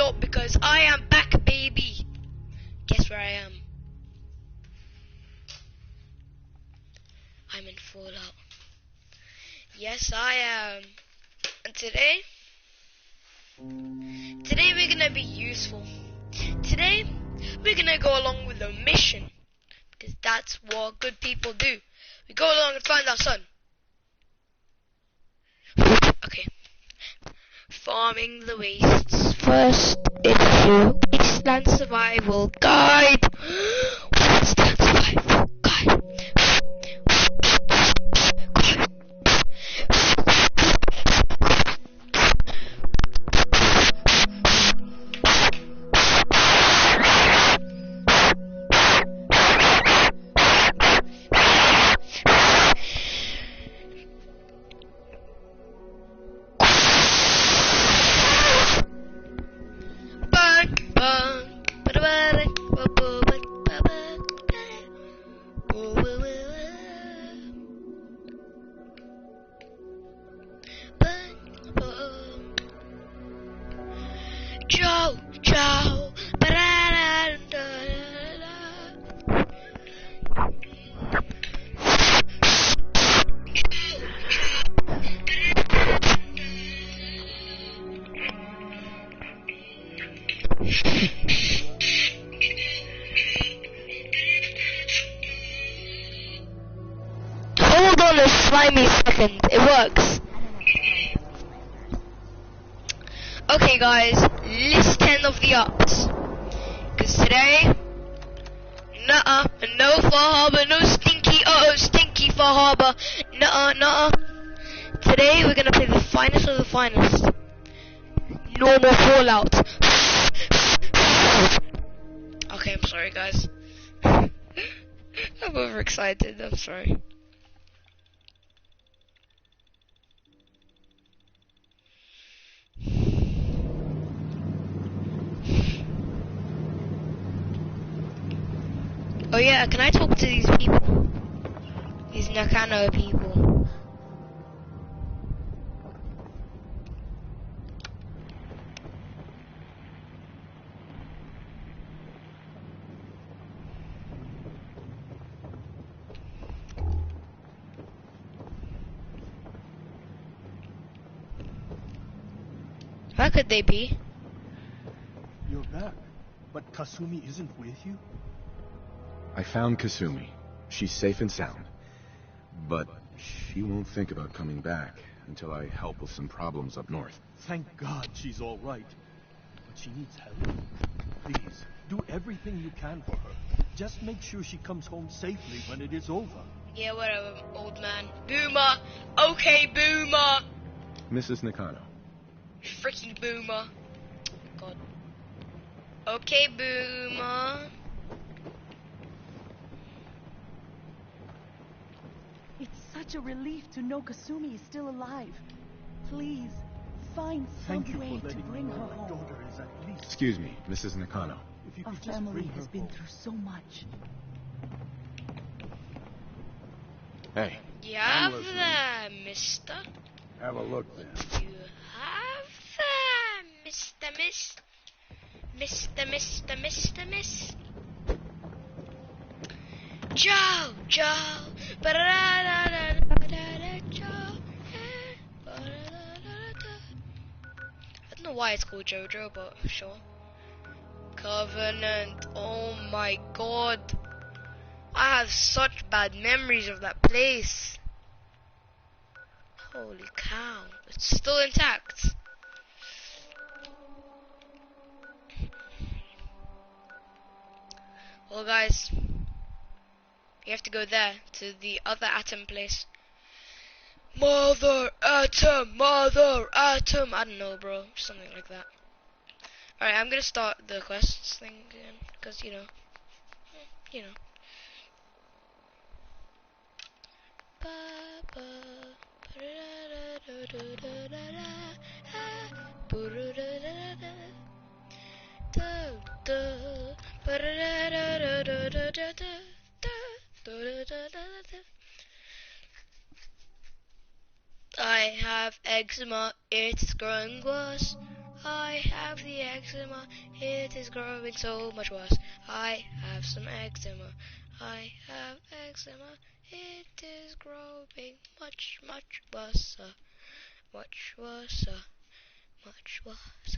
up because I am back, baby. Guess where I am? I'm in Fallout. Yes, I am. And today we're gonna be useful. Today we're gonna go along with a mission, because that's what good people do. We go along and find our son. Okay. Farming the wastes. First issue. Wasteland survival guide. Wasteland survival guide. Hold on a slimy second, it works. Okay guys, list 10 of the ups. Cause today, no Far Harbor, no stinky, stinky Far Harbor, Today we're gonna play the finest of the finest. No more Fallout. Okay, I'm sorry guys. I'm overexcited, I'm sorry. Oh yeah, can I talk to these people? These Nakano people. Where could they be? You're back, but Kasumi isn't with you? I found Kasumi. She's safe and sound. But she won't think about coming back until I help with some problems up north. Thank God she's all right. But she needs help. Please, do everything you can for her. Just make sure she comes home safely when it is over. Yeah, whatever, old man. Boomer! Okay, Boomer! Mrs. Nakano. Freaking Boomer. God. Okay, Boomer. It's such a relief to know Kasumi is still alive. Please, find some Thank you way for to letting me bring know her my home. daughter is at least. Excuse me, Mrs. Nakano. If you Our could just family bring her has been home. through so much. Hey, You I'm have listening. there, mister. Have a look there. You have there, Mr. Miss. Miss. Joe. I don't know why it's called JoJo, but sure. Covenant. Oh my god. I have such bad memories of that place. Holy cow. It's still intact. Well guys, you have to go there, to the other atom place. Mother atom. I don't know, bro. Something like that. Alright, I'm gonna start the quests thing again, because, you know. I have eczema, it's growing worse. I have the eczema, it is growing so much worse. I have some eczema, I have eczema, it is growing much, much worse. Much worse, much worse,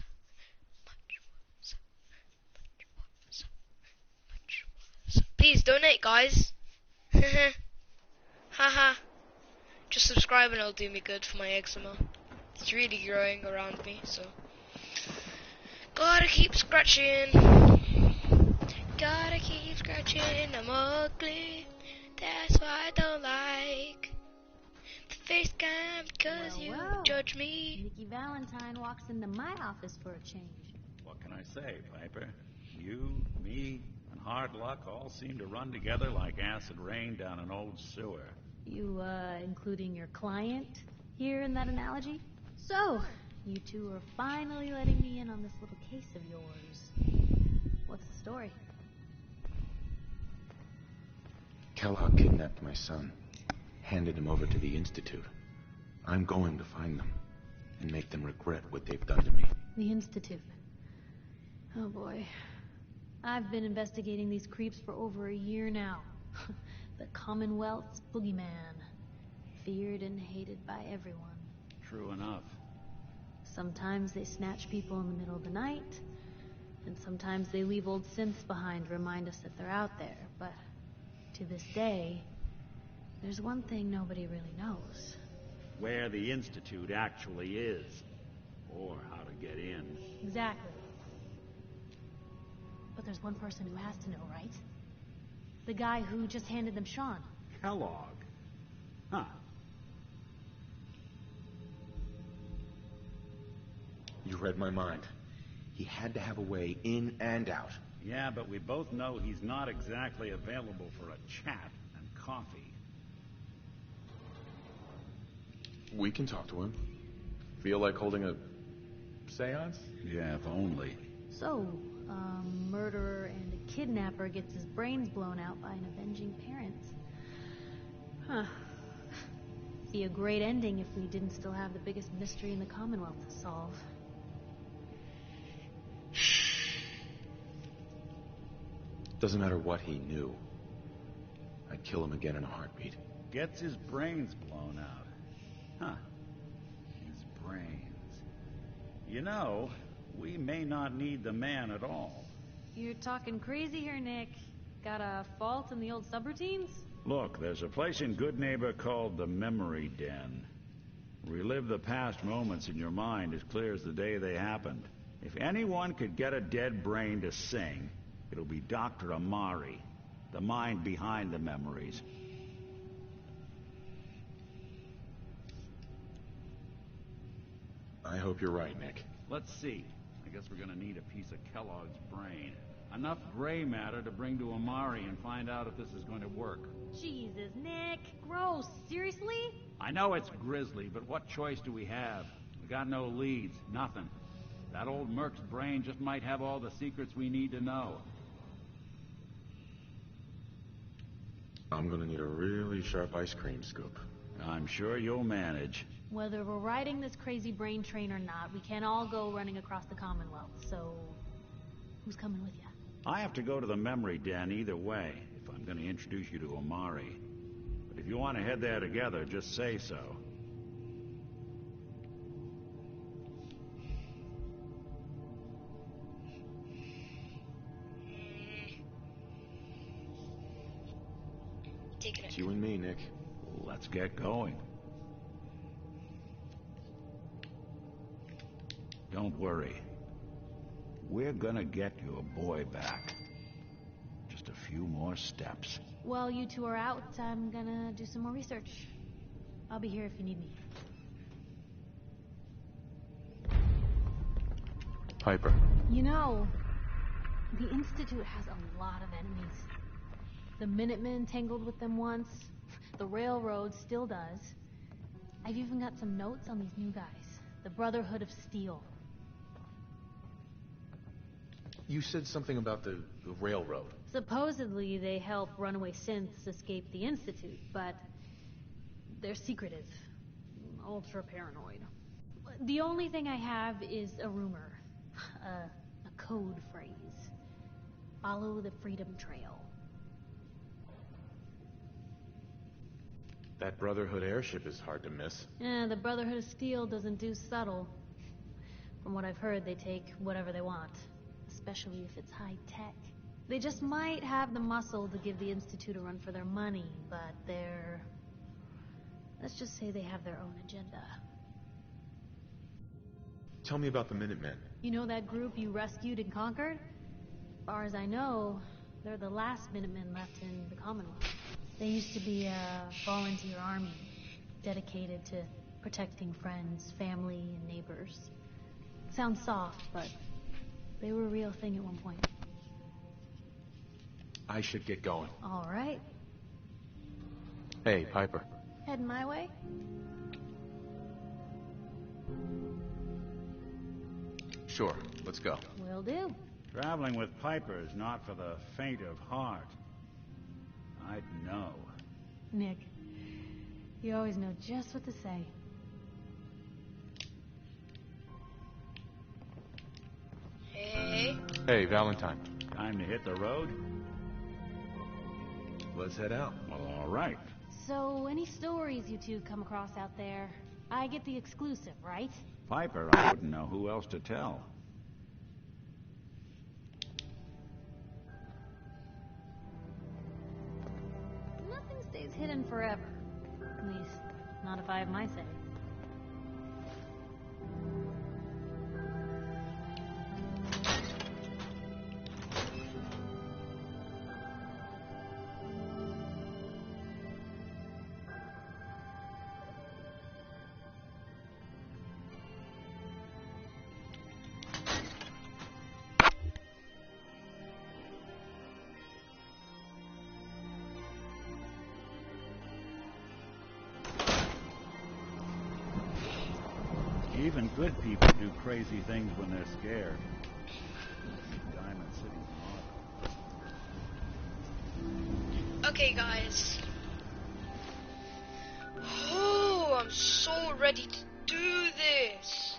much worse, much worse, much worse. Please donate, guys. Haha. Just subscribe and it'll do me good for my eczema. It's really growing around me, so gotta keep scratching. Gotta keep scratching. I'm ugly. That's why I don't like the face cam, because you judge me. Nikki Valentine walks into my office for a change. What can I say, Piper? You, me, and hard luck all seem to run together like acid rain down an old sewer. You, including your client here in that analogy? So, you two are finally letting me in on this little case of yours. What's the story? Kellogg kidnapped my son, handed him over to the Institute. I'm going to find them and make them regret what they've done to me. The Institute. Oh boy. I've been investigating these creeps for over a year now. The Commonwealth's boogeyman. Feared and hated by everyone. True enough. Sometimes they snatch people in the middle of the night, and sometimes they leave old synths behind to remind us that they're out there. But to this day, there's one thing nobody really knows. Where the Institute actually is. Or how to get in. Exactly. But there's one person who has to know, right? The guy who just handed them Sean. Kellogg. Huh. You read my mind. He had to have a way in and out. Yeah, but we both know he's not exactly available for a chat and coffee. We can talk to him. Feel like holding a seance? Yeah, if only. So, a murderer and a kidnapper gets his brains blown out by an avenging parent. Huh. Be a great ending if we didn't still have the biggest mystery in the Commonwealth to solve. Doesn't matter what he knew. I'd kill him again in a heartbeat. Gets his brains blown out. Huh. His brains. You know, we may not need the man at all. You're talking crazy here, Nick. Got a fault in the old subroutines? Look, there's a place in Good Neighbor called the Memory Den. Relive the past moments in your mind as clear as the day they happened. If anyone could get a dead brain to sing, it'll be Dr. Amari, the mind behind the memories. I hope you're right, Nick. Let's see. I guess we're gonna need a piece of Kellogg's brain. Enough gray matter to bring to Amari and find out if this is going to work. Jesus, Nick. Gross. Seriously? I know it's grisly, but what choice do we have? We got no leads, nothing. That old merc's brain just might have all the secrets we need to know. I'm gonna need a really sharp ice cream scoop. I'm sure you'll manage. Whether we're riding this crazy brain train or not, we can't all go running across the Commonwealth, so... who's coming with you? I have to go to the Memory Den either way, if I'm going to introduce you to Amari. But if you want to head there together, just say so. Taking It's it. you and me, Nick. Let's get going. Don't worry. We're gonna get your boy back. Just a few more steps. While you two are out, I'm gonna do some more research. I'll be here if you need me. Piper. You know, the Institute has a lot of enemies. The Minutemen tangled with them once. The Railroad still does. I've even got some notes on these new guys. The Brotherhood of Steel. You said something about the railroad. Supposedly, they help runaway synths escape the Institute, but they're secretive. Ultra paranoid. The only thing I have is a rumor. A code phrase. Follow the Freedom Trail. That Brotherhood airship is hard to miss. The Brotherhood of Steel doesn't do subtle. From what I've heard, they take whatever they want. Especially if it's high tech. They just might have the muscle to give the Institute a run for their money, but they're... let's just say they have their own agenda. Tell me about the Minutemen. You know that group you rescued and conquered? As far as I know, they're the last Minutemen left in the Commonwealth. They used to be a volunteer army, dedicated to protecting friends, family, and neighbors. Sounds soft, but they were a real thing at one point. I should get going. All right. Hey, Piper. Heading my way? Sure, let's go. Will do. Traveling with Piper is not for the faint of heart. I'd know. Nick, you always know just what to say. Hey. Hey, Valentine. Time to hit the road? Let's head out. Well, all right. So, any stories you two come across out there? I get the exclusive, right? Piper, I wouldn't know who else to tell. Nothing stays hidden forever. At least, not if I have my say. Even good people do crazy things when they're scared. Diamond City's motto. Okay, guys. Oh, I'm so ready to do this.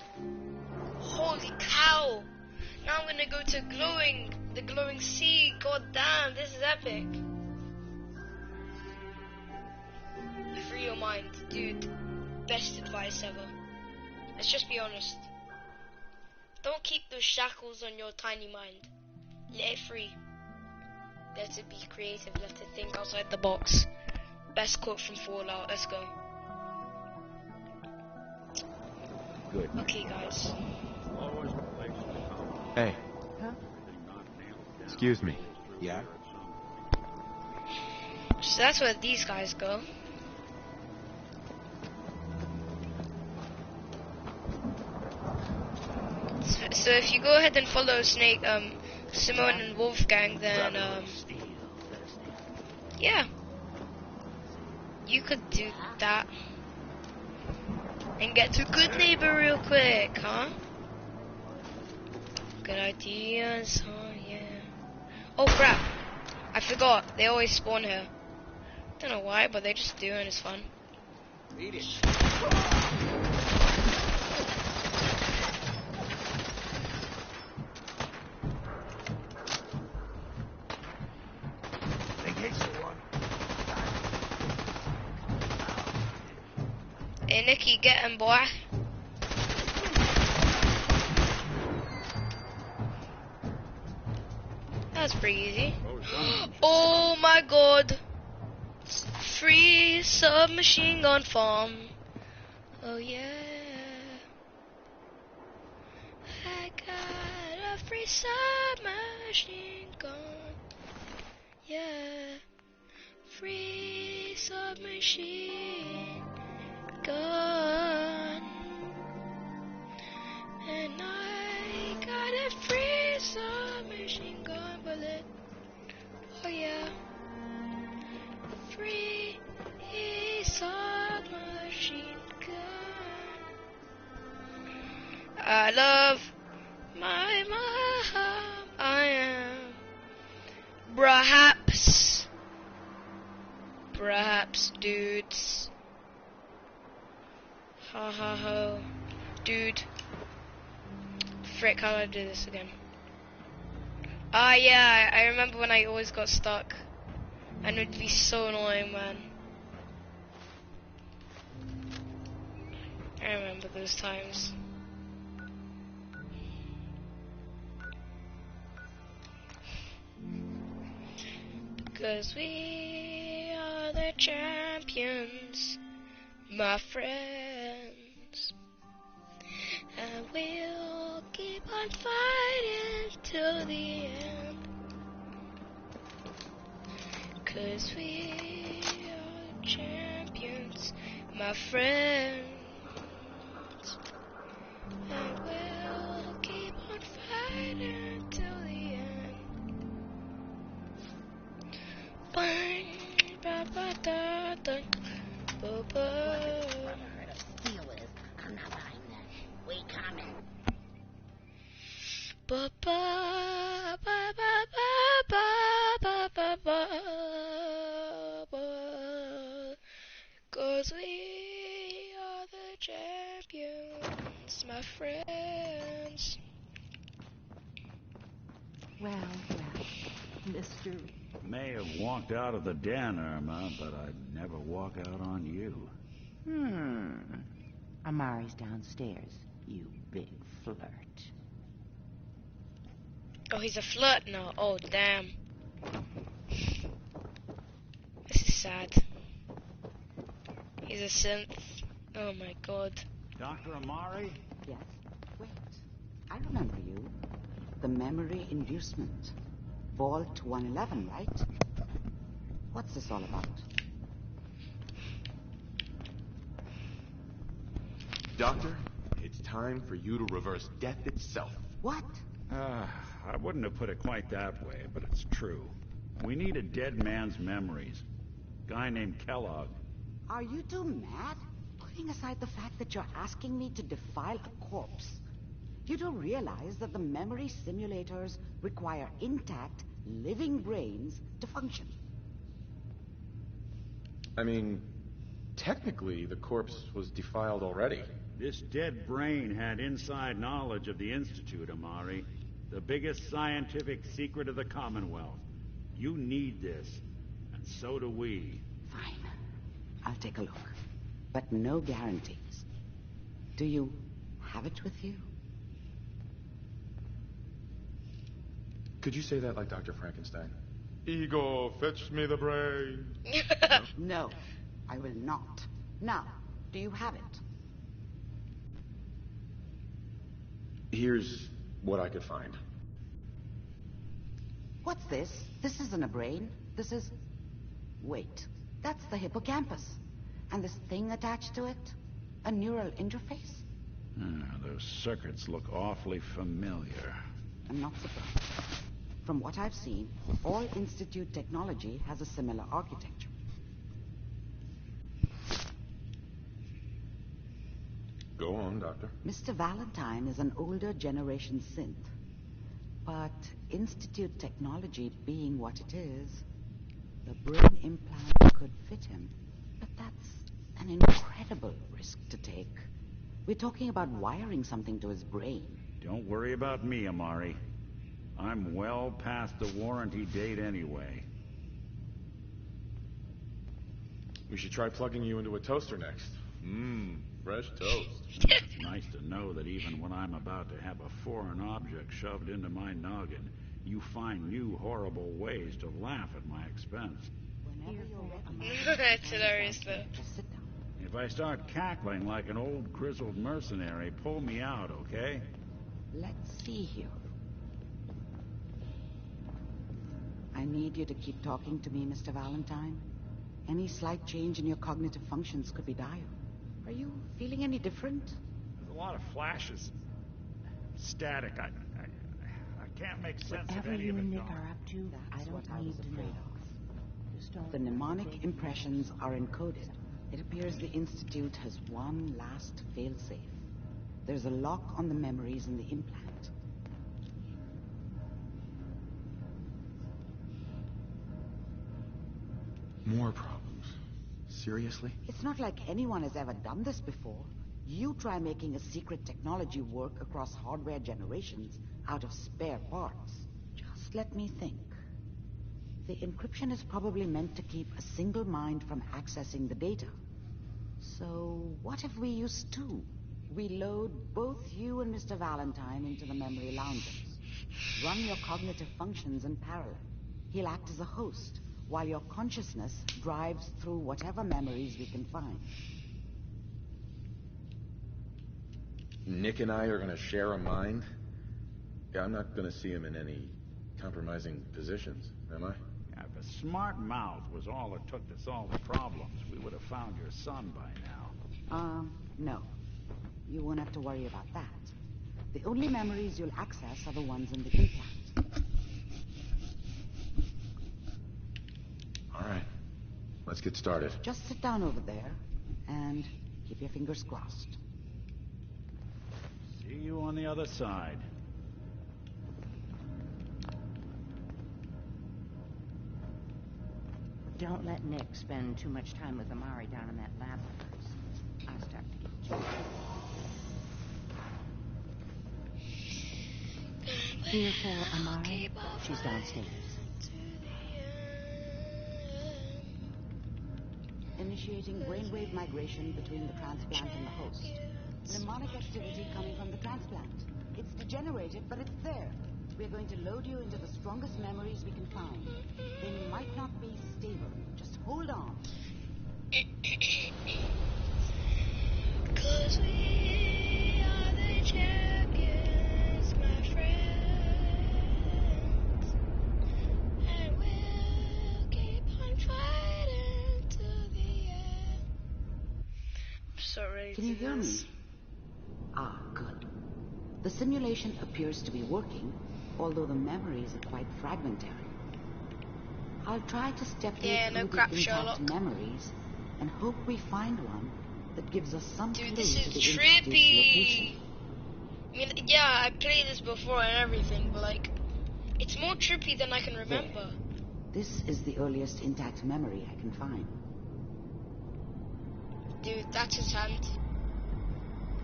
Holy cow. Now I'm gonna go to the glowing sea. God damn, this is epic. Free your mind, dude. Best advice ever. Let's just be honest. Don't keep those shackles on your tiny mind. Let it free. Let it be creative. Let it think outside the box. Best quote from Fallout. Let's go. Good. Okay, guys. Always a place to come. Hey, Huh? Everything not nailed down. excuse me. Yeah? So that's where these guys go. So if you go ahead and follow Snake, Simone and Wolfgang, then yeah, you could do that and get to Good Neighbor real quick, huh? Good ideas, huh? Yeah. Oh crap! I forgot. They always spawn here. Don't know why, but they just do, and it's fun. Beat it. Hey Nicky, get him, boy. That's pretty easy. Oh my god. Free submachine gun farm. Oh yeah. I got a free submachine gun. Yeah. Free submachine gun. And I got a free submachine gun bullet. Oh yeah. Free submachine gun. I love my mom. I am perhaps dudes. Ha ha ho. Dude. Frick, how do I do this again? Ah, yeah, I remember when I always got stuck. And it would be so annoying, man. I remember those times. Because we are the champions, my friends. And we'll keep on fighting till the end. 'Cause we are champions, my friends. And we'll keep on fighting till the end. Bang, ba ba da da, ba ba. I'm not buying that. We coming. Ba ba ba ba ba ba ba ba ba. 'Cause we are the champions, my friends. Well, Mr. May have walked out of the den, Irma, but I'd never walk out on you. Amari's downstairs, you big flirt. Oh, he's a flirt now. Oh, damn. This is sad. He's a synth. Oh my god. Dr. Amari? Yes? Wait. I remember you. The memory inducement. Vault 111, right? What's this all about? Doctor, it's time for you to reverse death itself. What? I wouldn't have put it quite that way, but it's true. We need a dead man's memories. Guy named Kellogg. Are you two mad? Putting aside the fact that you're asking me to defile a corpse, you don't realize that the memory simulators require intact, living brains to function. I mean, technically, the corpse was defiled already. This dead brain had inside knowledge of the Institute, Amari. The biggest scientific secret of the Commonwealth. You need this, and so do we. Fine. I'll take a look. But no guarantees. Do you have it with you? Could you say that like Dr. Frankenstein? Ego, fetch me the brain. No, I will not. Now, do you have it? Here's what I could find. What's this? This isn't a brain. This is... Wait, that's the hippocampus. And this thing attached to it? A neural interface? Those circuits look awfully familiar. I'm not surprised. From what I've seen, all Institute technology has a similar architecture. Go on, Doctor. Mr. Valentine is an older generation synth. But Institute technology being what it is, the brain implant could fit him. But that's an incredible risk to take. We're talking about wiring something to his brain. Don't worry about me, Amari. I'm well past the warranty date anyway. We should try plugging you into a toaster next. Fresh toast. It's nice to know that even when I'm about to have a foreign object shoved into my noggin, you find new horrible ways to laugh at my expense. Whenever you're ready, That's hilarious, though. just sit down. If I start cackling like an old grizzled mercenary, pull me out, okay? Let's see here. I need you to keep talking to me, Mr. Valentine. Any slight change in your cognitive functions could be dire. Are you feeling any different? There's a lot of flashes. Static. I can't make sense of Whatever any you of it. and Nick Dawn. are up to, That's I what don't I need was to know. afraid of. Just don't The let me mnemonic break impressions are encoded. It appears the Institute has one last failsafe. There's a lock on the memories in the implant. More problems. Seriously? It's not like anyone has ever done this before. You try making a secret technology work across hardware generations out of spare parts. Just let me think. The encryption is probably meant to keep a single mind from accessing the data. So what if we use two? We load both you and Mr. Valentine into the memory loungers. Run your cognitive functions in parallel. He'll act as a host, while your consciousness drives through whatever memories we can find. Nick and I are going to share a mind? Yeah, I'm not going to see him in any compromising positions, am I? Yeah, if a smart mouth was all it took to solve the problems, we would have found your son by now. No. You won't have to worry about that. The only memories you'll access are the ones in the implant. All right. Let's get started. Just sit down over there and keep your fingers crossed. See you on the other side. Don't let Nick spend too much time with Amari down in that lab of hers. I'll start to get jealous. Here for Amari. She's downstairs. Initiating brainwave migration between the transplant and the host. Mnemonic activity coming from the transplant. It's degenerated, but it's there. We're going to load you into the strongest memories we can find. They might not be stable. Just hold on. 'Cause we are the champions, my friends. And we'll keep on fighting to the end. I'm so ready Can you hear me? Ah, good. The simulation appears to be working, although the memories are quite fragmentary. I'll try to step you through the intact memories and hope we find one that gives us some clue to the Institute's location. I mean, yeah, I played this before and everything, but like, it's more trippy than I can remember. There. This is the earliest intact memory I can find. Dude, that's his hand.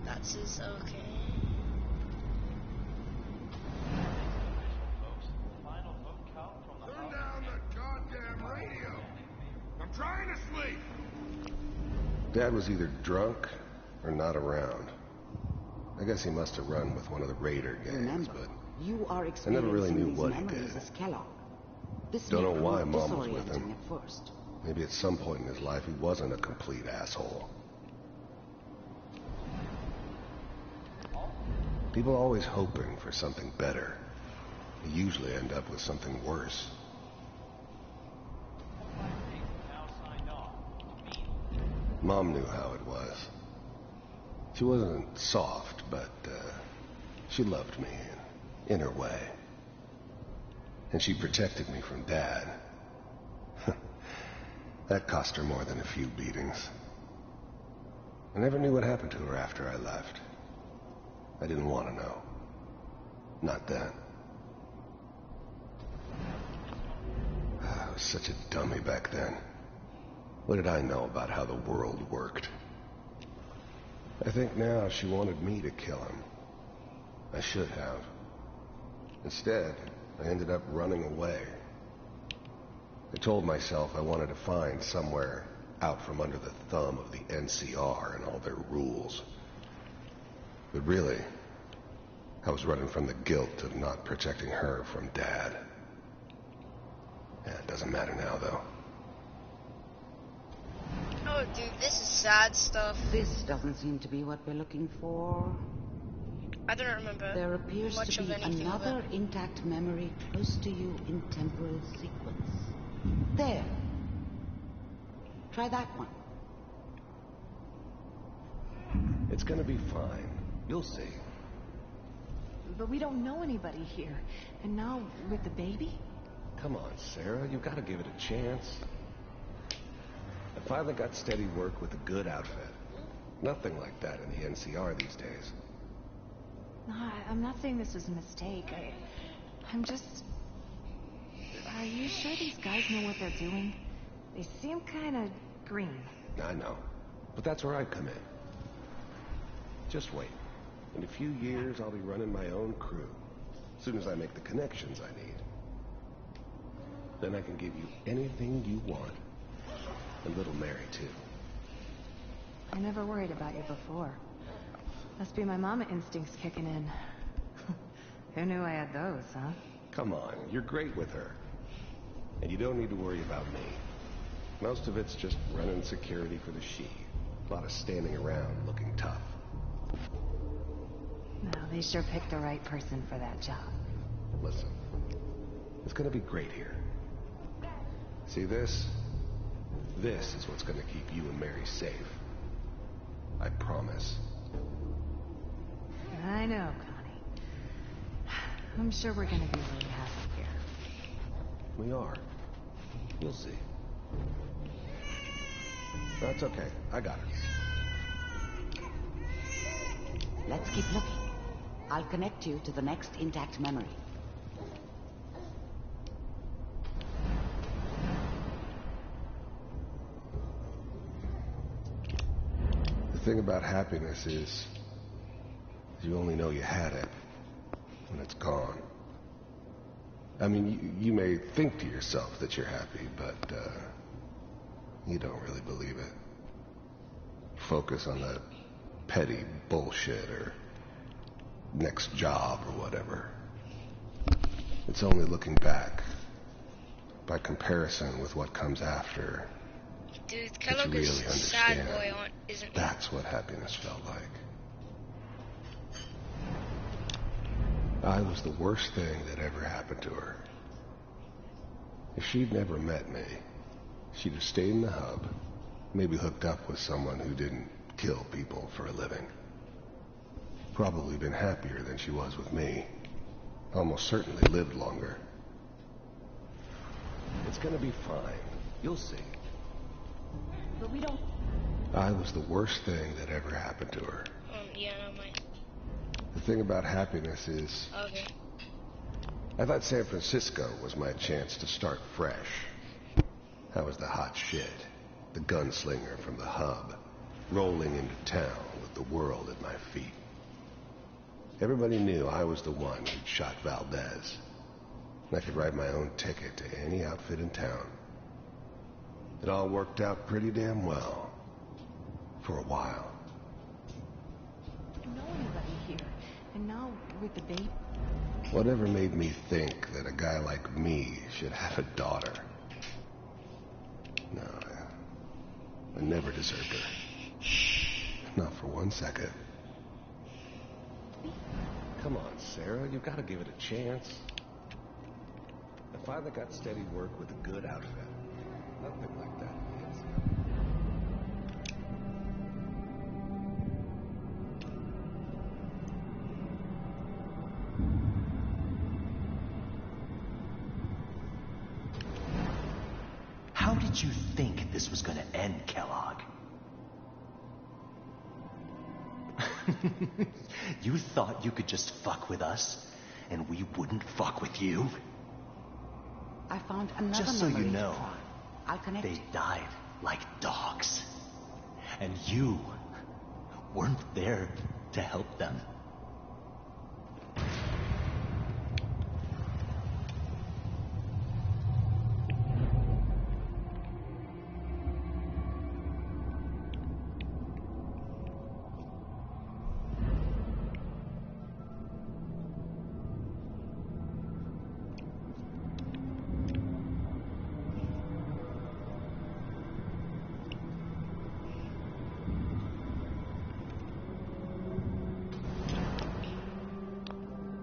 That's his, okay. Turn down the goddamn radio! I'm trying to sleep! Dad was either drunk or not around. I guess he must have run with one of the raider gangs, Remember, but you are I never really knew experiencing what these he memories did. as Kellogg. This Don't may know why prove Mom was with disorienting him. at first. Maybe at some point in his life he wasn't a complete asshole. People are always hoping for something better. They usually end up with something worse. Mom knew how it was. She wasn't soft, but she loved me in her way. And she protected me from Dad. That cost her more than a few beatings. I never knew what happened to her after I left. I didn't want to know. Not then. I was such a dummy back then. What did I know about how the world worked? I think now she wanted me to kill him. I should have. Instead, I ended up running away. I told myself I wanted to find somewhere out from under the thumb of the NCR and all their rules. But really, I was running from the guilt of not protecting her from Dad. Yeah, it doesn't matter now, though. Oh, dude, this is sad stuff. This doesn't seem to be what we're looking for. I don't remember There appears much to of be anything of another it. intact memory close to you in temporal sequence. There. Try that one. It's gonna be fine. You'll see. But we don't know anybody here. And now, with the baby? Come on, Sarah. You gotta give it a chance. I finally got steady work with a good outfit. Nothing like that in the NCR these days. No, I'm not saying this was a mistake. I'm just... Are you sure these guys know what they're doing? They seem kind of green. I know. But that's where I come in. Just wait. In a few years, I'll be running my own crew. As soon as I make the connections I need. Then I can give you anything you want. And little Mary, too. I never worried about you before. Must be my mama instincts kicking in. Who knew I had those, huh? Come on, you're great with her. And you don't need to worry about me. Most of it's just running security for the she. A lot of standing around looking tough. No, they sure picked the right person for that job. Listen, it's gonna be great here. See this? This is what's gonna keep you and Mary safe. I promise. I know, Connie. I'm sure we're gonna be really happy here. We are. You'll see. That's okay. I got it. Let's keep looking. I'll connect you to the next intact memory. The thing about happiness is you only know you had it when it's gone. I mean, you may think to yourself that you're happy, but you don't really believe it. Focus on that petty bullshit or next job or whatever. It's only looking back, by comparison with what comes after, Dude, that Kellogg you is really a sad understand. boy, isn't he? That's what happiness felt like. I was the worst thing that ever happened to her. If she'd never met me, she'd have stayed in the hub, maybe hooked up with someone who didn't kill people for a living. Probably been happier than she was with me. Almost certainly lived longer. It's gonna be fine. You'll see. But we don't... I was the worst thing that ever happened to her. Yeah, no, mine. The thing about happiness is, Okay. I thought San Francisco was my chance to start fresh. I was the hot shit, the gunslinger from the hub, rolling into town with the world at my feet. Everybody knew I was the one who'd shot Valdez. And I could write my own ticket to any outfit in town. It all worked out pretty damn well. For a while. I don't know anybody here. And now, with the baby... Whatever made me think that a guy like me should have a daughter? No, I never deserved her. Not for 1 second. Come on, Sarah, you've got to give it a chance. I finally got steady work with a good outfit. Nothing like that. How did you think this was gonna end, Kellogg? You thought you could just fuck with us, and we wouldn't fuck with you? I found another Just so you memory. know, I'll connect they you. died like dogs. And you weren't there to help them.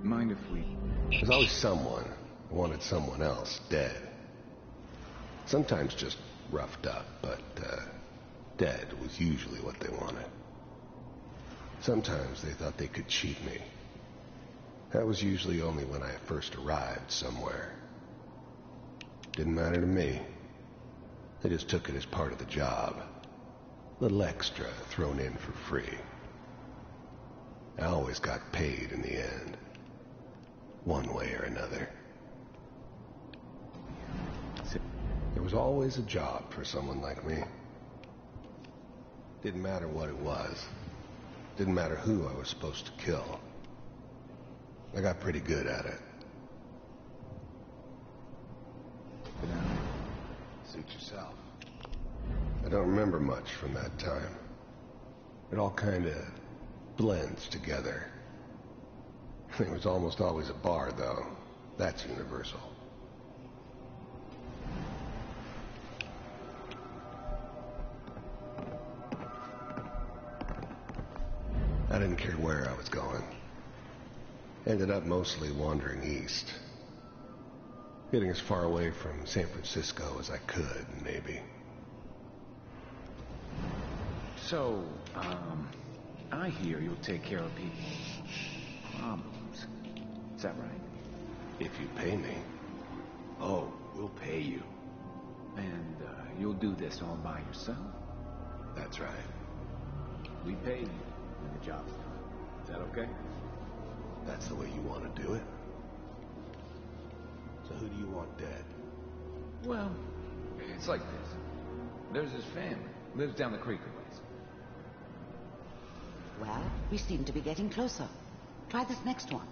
Mind if we... There's always someone who wanted someone else dead. Sometimes just roughed up, but dead was usually what they wanted. Sometimes they thought they could cheat me. That was usually only when I first arrived somewhere. Didn't matter to me. They just took it as part of the job. Little extra thrown in for free. I always got paid in the end. One way or another. There was always a job for someone like me. Didn't matter what it was. Didn't matter who I was supposed to kill. I got pretty good at it. Suit yourself. I don't remember much from that time. It all kinda blends together. There was almost always a bar, though. That's universal. I didn't care where I was going. Ended up mostly wandering east. Getting as far away from San Francisco as I could, maybe. So, I hear you'll take care of people's problems. Is that right? If you pay me. Oh, we'll pay you. And, you'll do this all by yourself? That's right. We pay you when the job's done. Is that okay? That's the way you want to do it. So who do you want dead? Well, it's like this. There's his family. Lives down the creek a ways. Well, we seem to be getting closer. Try this next one.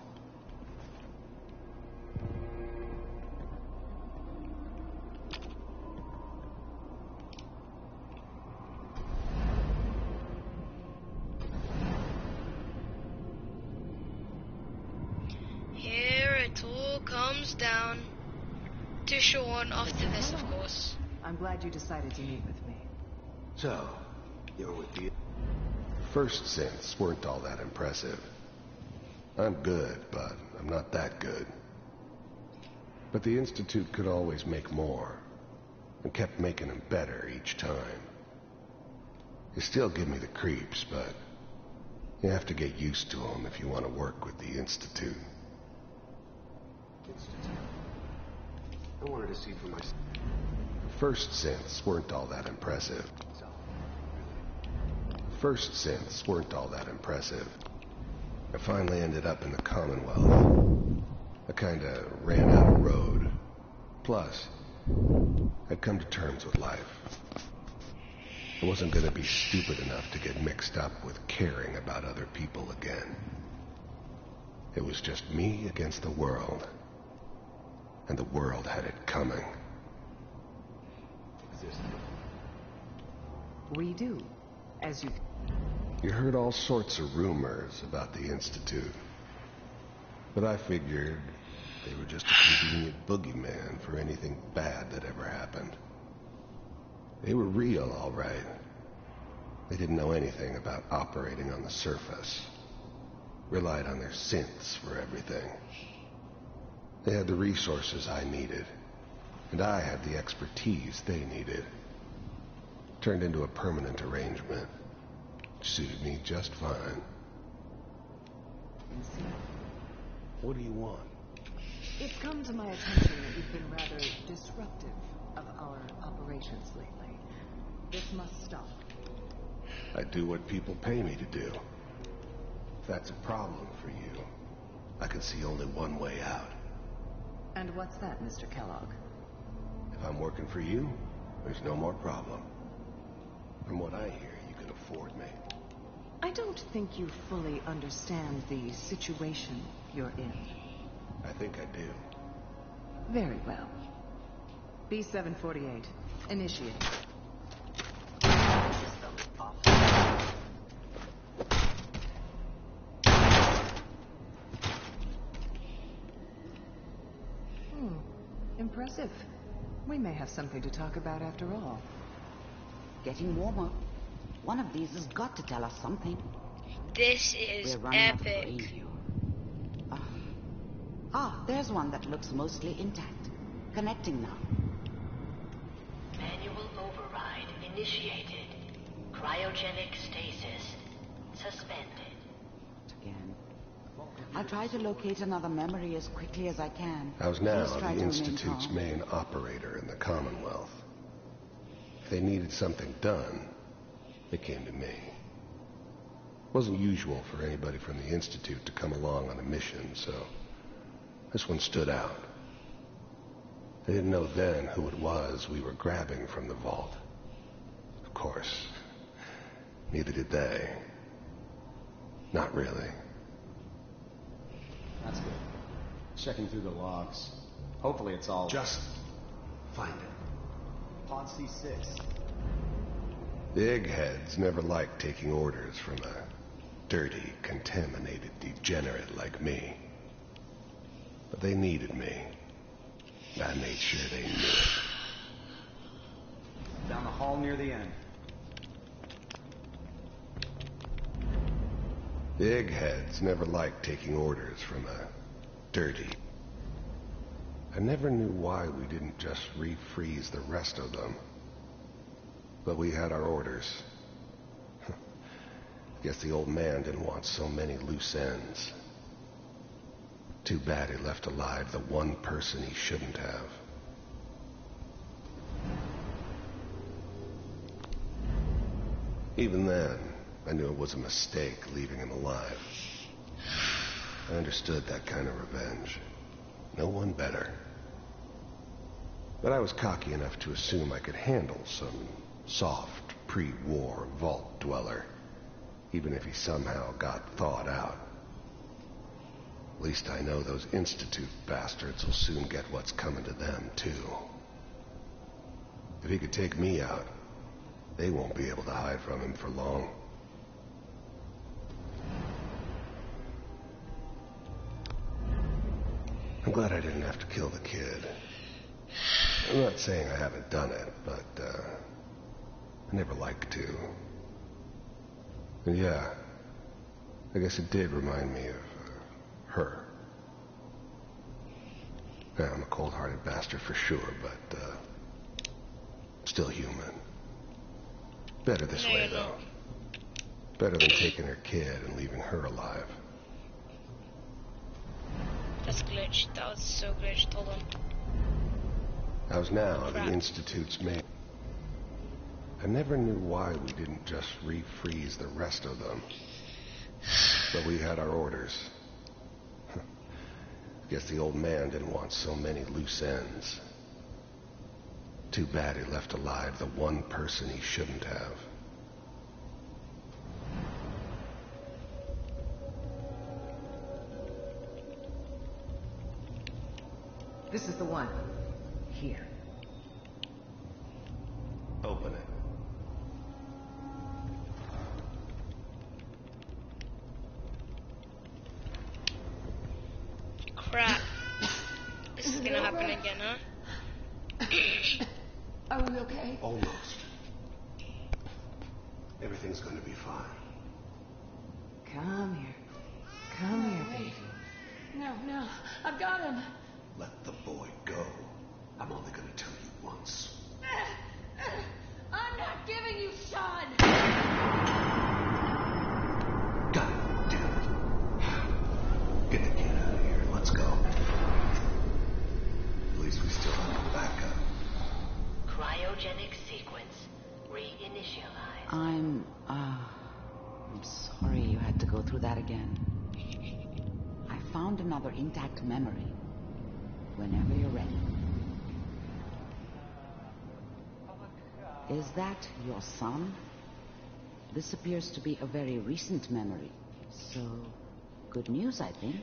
Here it all comes down to Sean after this, of course. I'm glad you decided to meet with me. So, you're with the... First synths weren't all that impressive. I'm good, but I'm not that good. But the Institute could always make more, and kept making them better each time. They still give me the creeps, but you have to get used to them if you want to work with the Institute. I wanted to see for myself. First synths weren't all that impressive. First synths weren't all that impressive. I finally ended up in the Commonwealth. I kinda ran out of road. Plus, I'd come to terms with life. I wasn't gonna be stupid enough to get mixed up with caring about other people again. It was just me against the world. And the world had it coming. We do, as you... You heard all sorts of rumors about the Institute. But I figured they were just a convenient boogeyman for anything bad that ever happened. They were real, all right. They didn't know anything about operating on the surface. Relied on their synths for everything. They had the resources I needed, and I had the expertise they needed. Turned into a permanent arrangement. Suited me just fine. What do you want? It's come to my attention that you've been rather disruptive of our operations lately. This must stop. I do what people pay me to do. If that's a problem for you, I can see only one way out. And what's that, Mr. Kellogg? If I'm working for you, there's no more problem. From what I hear, you can afford me. I don't think you fully understand the situation you're in. I think I do. Very well. B-748, initiate. Impressive. We may have something to talk about after all. Getting warmer. One of these has got to tell us something. This is We're running out of epic. radio. There's one that looks mostly intact. Connecting now. Manual override initiated. Cryogenic stasis suspended. Again. I'll try to locate another memory as quickly as I can. I was now Please try the to remain Institute's calm. main operator in the Commonwealth. If they needed something done, they came to me. It wasn't usual for anybody from the Institute to come along on a mission, so this one stood out. They didn't know then who it was we were grabbing from the vault. Of course, neither did they. Not really. That's good. Checking through the logs. Hopefully it's all... Just find it. Pod C6. The eggheads never liked taking orders from a dirty, contaminated degenerate like me. But they needed me. I made sure they knew it. Down the hall near the end. The eggheads never liked taking orders from a dirty... I never knew why we didn't just refreeze the rest of them. But we had our orders. Guess the old man didn't want so many loose ends. Too bad he left alive the one person he shouldn't have. Even then, I knew it was a mistake leaving him alive. I understood that kind of revenge. No one better. But I was cocky enough to assume I could handle some soft, pre-war vault dweller, even if he somehow got thawed out. At least I know those Institute bastards will soon get what's coming to them, too. If he could take me out, they won't be able to hide from him for long. I'm glad I didn't have to kill the kid. I'm not saying I haven't done it, but, I never liked to. And yeah, I guess it did remind me of, her. Yeah, I'm a cold-hearted bastard for sure, but, still human. Better this way, though. Better than taking her kid and leaving her alive. That's glitched. That was so glitched. Hold on. How's now the Institute's made? I never knew why we didn't just refreeze the rest of them. But we had our orders. Guess the old man didn't want so many loose ends. Too bad he left alive the one person he shouldn't have. This is the one. Here. Open it. Crap. This is gonna happen again, huh? Are we okay? Almost. Everything's gonna be fine. Come here. Come here, baby. No. I've got him. Let the boy go. I'm only gonna tell you once. I'm not giving you Sean. God damn it. Get the kid out of here. Let's go. At least we still have a backup. Cryogenic sequence reinitialized. I'm sorry you had to go through that again. I found another intact memory. Whenever you're ready. Is that your son? This appears to be a very recent memory. So, good news, I think.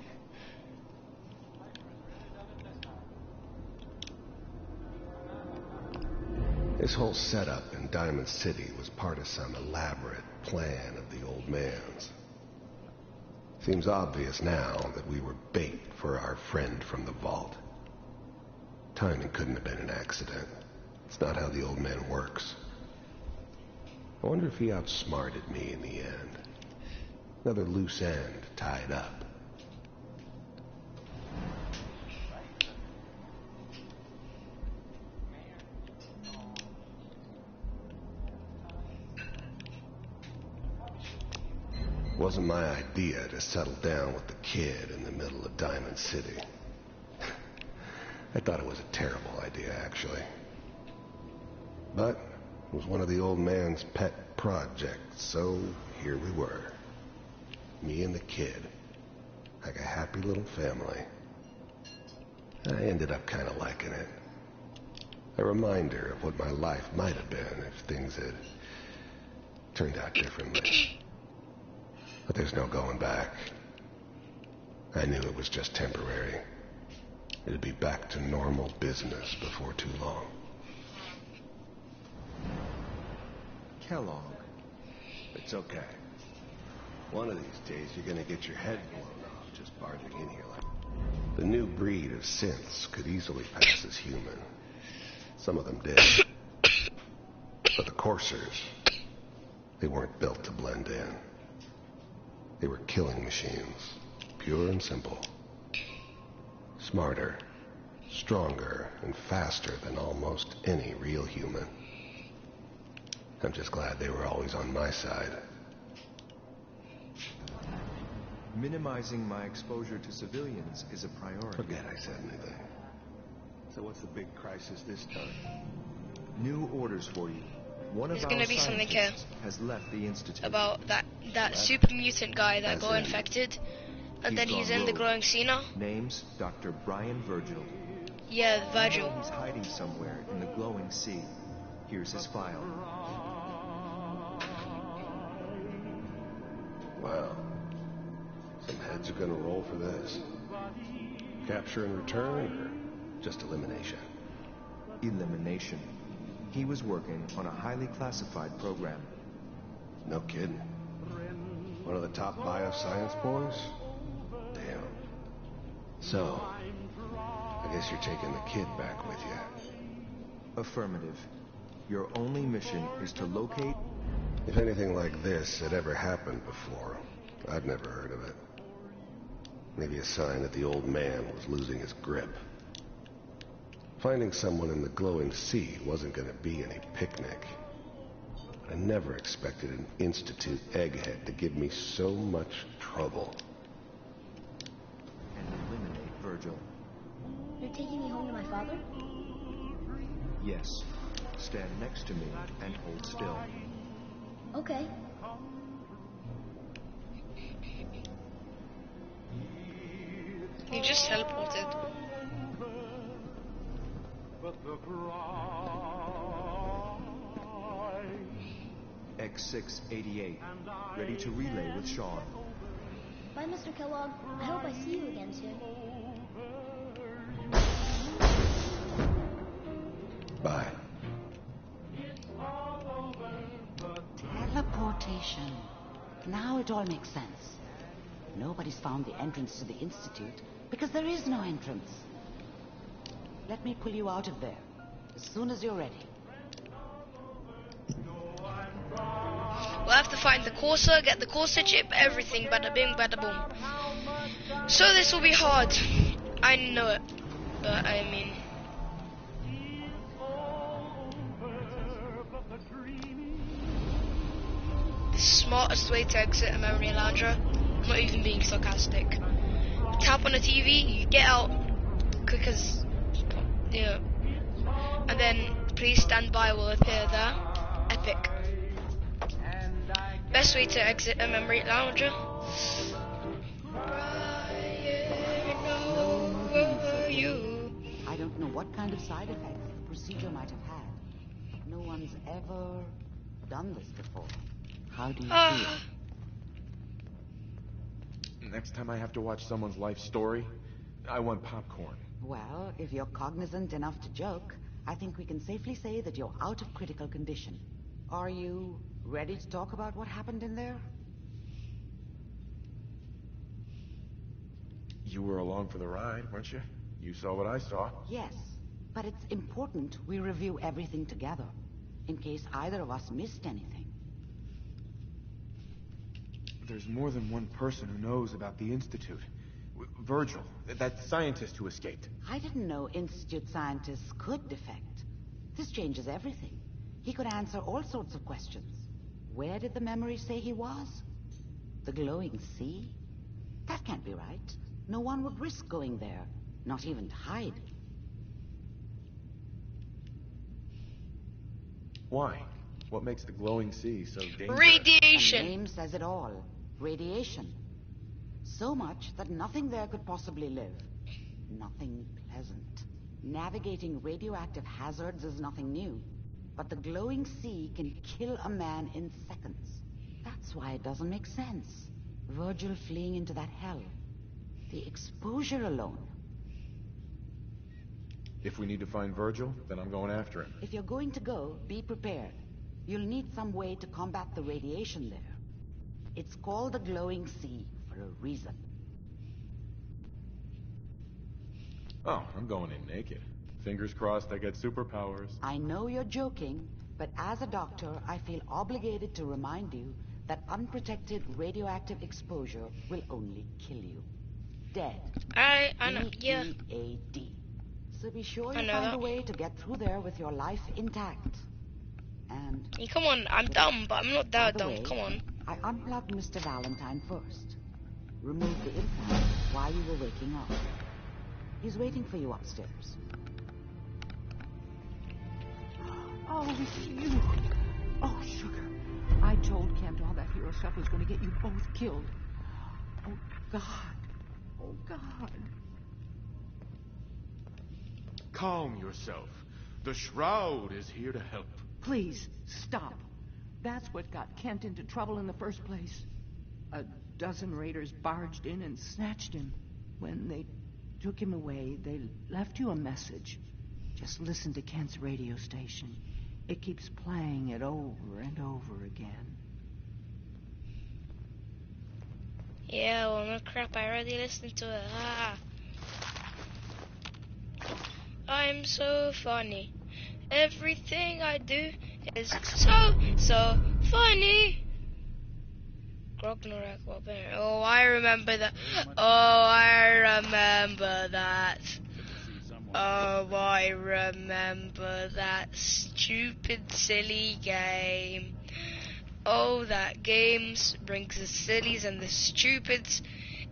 This whole setup in Diamond City was part of some elaborate plan of the old man's. Seems obvious now that we were bait for our friend from the vault. Timing couldn't have been an accident. It's not how the old man works. I wonder if he outsmarted me in the end. Another loose end tied up. It wasn't my idea to settle down with the kid in the middle of Diamond City. I thought it was a terrible idea, actually. But it was one of the old man's pet projects, so here we were. Me and the kid. Like a happy little family. I ended up kind of liking it. A reminder of what my life might have been if things had turned out differently. But there's no going back. I knew it was just temporary. It'd be back to normal business before too long. Kellogg. It's okay. One of these days you're gonna get your head blown off just barging in here like... The new breed of synths could easily pass as human. Some of them did. But the coursers, they weren't built to blend in. They were killing machines, pure and simple. Smarter, stronger, and faster than almost any real human. I'm just glad they were always on my side. Minimizing my exposure to civilians is a priority. Forget I said anything. So what's the big crisis this time? New orders for you. One There's of gonna our be something here scientists has left the Institute. about that super mutant guy that got infected, and then he's in the glowing sea now. Name's Dr. Brian Virgil. Yeah, Virgil. He's hiding somewhere in the glowing sea. Here's his file. Wow. Some heads are gonna roll for this. Capture and return, or just elimination? Elimination. He was working on a highly classified program. No kidding. One of the top bioscience boys? Damn. So, I guess you're taking the kid back with you. Affirmative. Your only mission is to locate... If anything like this had ever happened before, I'd never heard of it. Maybe a sign that the old man was losing his grip. Finding someone in the glowing sea wasn't going to be any picnic. I never expected an Institute egghead to give me so much trouble. And eliminate Virgil. You're taking me home to my father? Yes. Stand next to me and hold still. Okay. He just teleported. X688, ready to relay with Sean. Bye, Mr. Kellogg. I hope I see you again soon. Bye. Teleportation. Now it all makes sense. Nobody's found the entrance to the Institute because there is no entrance. Let me pull you out of there as soon as you're ready. We'll have to find the Corsair, get the Corsair chip, everything, bada bing, bada boom. So this will be hard. I know it. But I mean... the smartest way to exit a memory lounger, I'm not even being sarcastic. Tap on the TV, you get out quick as... yeah. And then please stand by will appear there. Epic. Best way to exit a memory lounger. I don't know what kind of side effects the procedure might have had. No one's ever done this before. How do you feel? Next time I have to watch someone's life story, I want popcorn. Well, if you're cognizant enough to joke, I think we can safely say that you're out of critical condition. Are you ready to talk about what happened in there? You were along for the ride, weren't you? You saw what I saw. Yes, but it's important we review everything together, in case either of us missed anything. There's more than one person who knows about the Institute. Virgil, that scientist who escaped. I didn't know Institute scientists could defect. This changes everything. He could answer all sorts of questions. Where did the memory say he was? The glowing sea? That can't be right. No one would risk going there, not even to hide. Why? What makes the glowing sea so dangerous? Radiation! The name says it all. Radiation. So much that nothing there could possibly live. Nothing pleasant. Navigating radioactive hazards is nothing new. But the glowing sea can kill a man in seconds. That's why it doesn't make sense. Virgil fleeing into that hell. The exposure alone. If we need to find Virgil, then I'm going after him. If you're going to go, be prepared. You'll need some way to combat the radiation there. It's called the glowing sea for a reason. Oh, I'm going in naked. Fingers crossed I get superpowers. I know you're joking, but as a doctor, I feel obligated to remind you that unprotected radioactive exposure will only kill you. Dead. I know, yeah. D-E-A-D. So be sure I you know find that. a way to get through there with your life intact. And... Hey, come on, I'm dumb, but I'm not that by the dumb. way, Come on. I unplugged Mr. Valentine first. Removed the implant while you were waking up. He's waiting for you upstairs. Oh, it's you. Oh, sugar. I told Kent all that hero stuff was going to get you both killed. Oh, God. Oh, God. Calm yourself. The Shroud is here to help. Please, stop. That's what got Kent into trouble in the first place. A dozen raiders barged in and snatched him. When they took him away, they left you a message. Just listen to Kent's radio station. It keeps playing it over and over again. Yeah, well, no crap, I already listened to it. Ah. I'm so funny. Everything I do is so funny. Grognorak, what better? Oh, I remember that. Oh, I remember that. Oh, I remember that stupid, silly game. Oh, that game brings the sillies and the stupids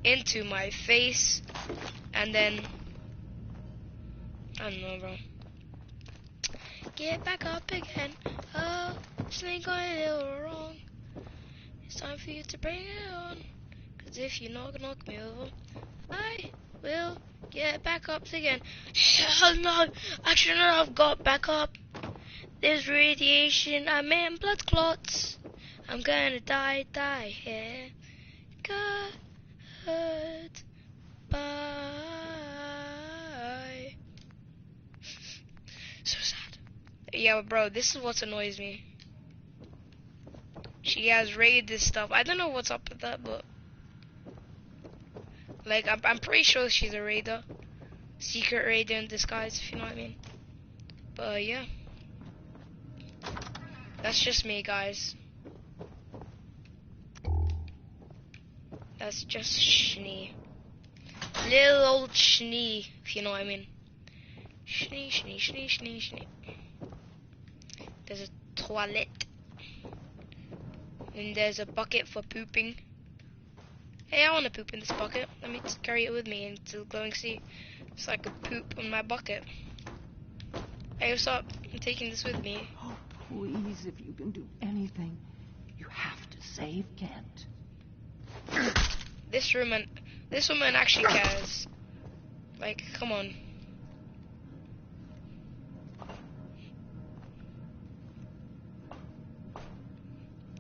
into my face. And then, I don't know, bro. Get back up again. Oh, something going a little wrong. It's time for you to bring it on. Cause if you knock me over, I will get back up again. Hell no! Actually, no, I've got back up. There's radiation. I'm in blood clots. I'm gonna die here. Goodbye. So sad. Yeah, bro, this is what annoys me. She has raided this stuff. I don't know what's up with that, but like I'm pretty sure she's a raider, secret raider in disguise, if you know what I mean. But yeah, that's just me, guys. That's just Schnee, little old Schnee, if you know what I mean. Schnee, Schnee, Schnee, Schnee, Schnee. There's a toilet. And there's a bucket for pooping. Hey, I want to poop in this bucket. Let me carry it with me into the glowing sea, so I could poop in my bucket. Hey, what's up? I'm taking this with me. Oh, please, if you can do anything, you have to save Kent. This woman actually cares. Like, come on.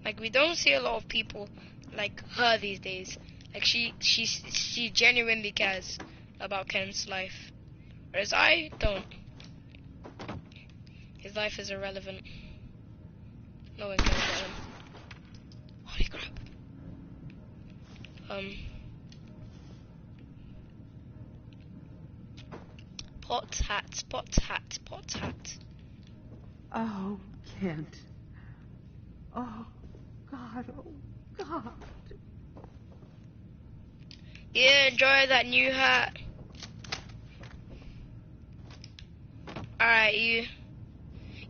Like, we don't see a lot of people like her these days. Like, she genuinely cares about Ken's life, whereas I don't. His life is irrelevant. No one cares about him. Holy crap. Pot hat, pot hat, pot hat. Oh, Kent. Oh, God, oh, God. Yeah, enjoy that new hat. Alright,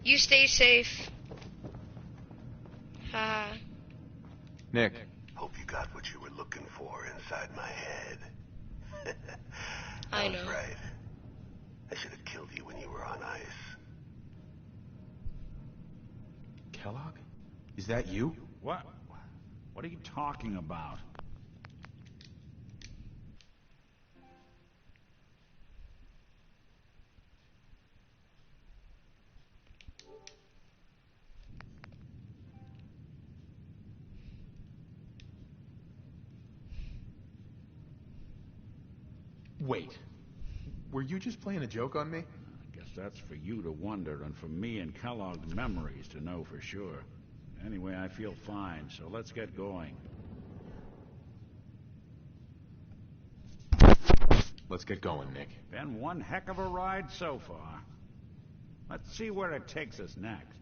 you stay safe. Haha. Nick. Hope you got what you were looking for inside my head. I was know. right. I should have killed you when you were on ice. Kellogg? Is that you? What? What are you talking about? Wait. Were you just playing a joke on me? I guess that's for you to wonder, and for me and Kellogg's memories to know for sure. Anyway, I feel fine, so let's get going. Let's get going, Nick. Been one heck of a ride so far. Let's see where it takes us next.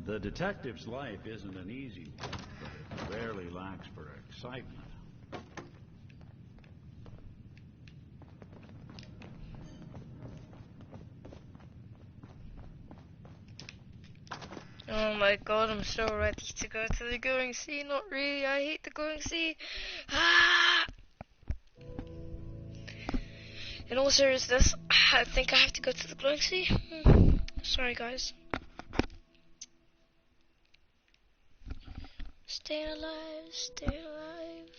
The detective's life isn't an easy one, but it rarely lacks for excitement. Oh my god, I'm so ready to go to the glowing sea. Not really, I hate the glowing sea. Ah! In all seriousness, I think I have to go to the glowing sea. Sorry guys. Stay alive, stay alive,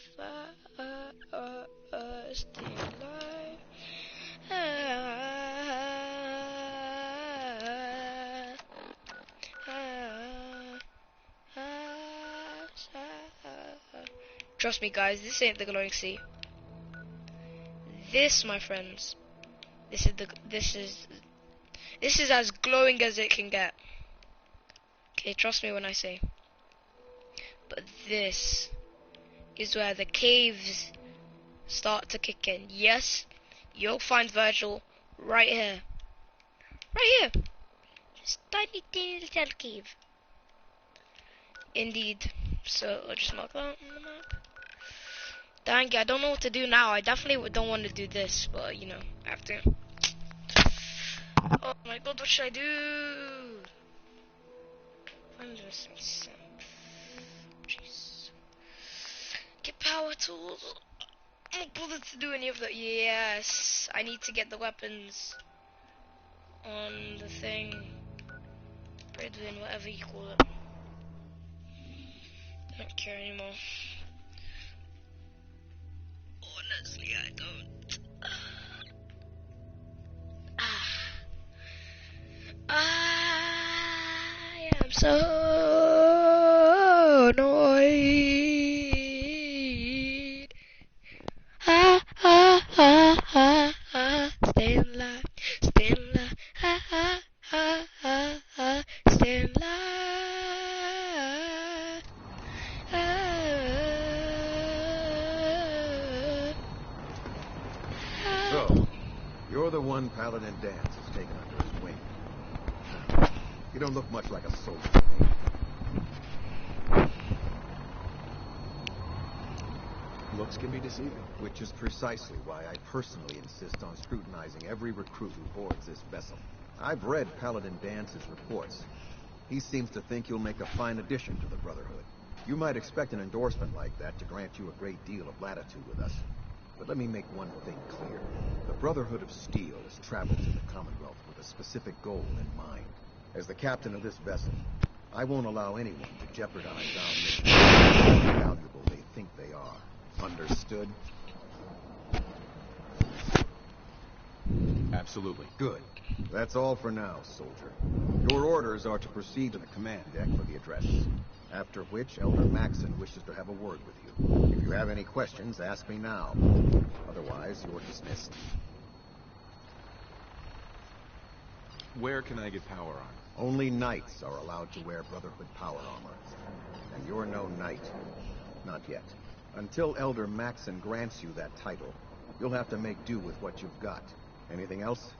stay alive. Trust me guys, this ain't the glowing sea. This, my friends, this is as glowing as it can get. Okay, trust me when I say. But this is where the caves start to kick in. Yes, you'll find Virgil right here. Right here. Just tiny little cave. Indeed. So I'll just mark that on the map. Dang it, I don't know what to do now. I definitely don't want to do this, but you know, I have to. Oh my god, what should I do? Jeez. Get power tools. I'm not bothered to do any of that. Yes, I need to get the weapons on the thing. Bridwin, whatever you call it. I don't care anymore. Honestly, I don't. I am so annoyed. Stay alive, stay alive. Stay alive. So, you're the one Paladin Dance has taken under his wing. You don't look much like a soldier to me. Looks can be deceiving, which is precisely why I personally insist on scrutinizing every recruit who boards this vessel. I've read Paladin Dance's reports. He seems to think you'll make a fine addition to the Brotherhood. You might expect an endorsement like that to grant you a great deal of latitude with us. But let me make one thing clear. The Brotherhood of Steel has traveled to the Commonwealth with a specific goal in mind. As the captain of this vessel, I won't allow anyone to jeopardize our mission, how valuable they think they are. Understood? Absolutely. Good. That's all for now, soldier. Your orders are to proceed to the command deck for the address. After which, Elder Maxon wishes to have a word with you. If you have any questions, ask me now. Otherwise, you're dismissed. Where can I get power on? Only knights are allowed to wear Brotherhood power armor. And you're no knight. Not yet. Until Elder Maxon grants you that title, you'll have to make do with what you've got. Anything else?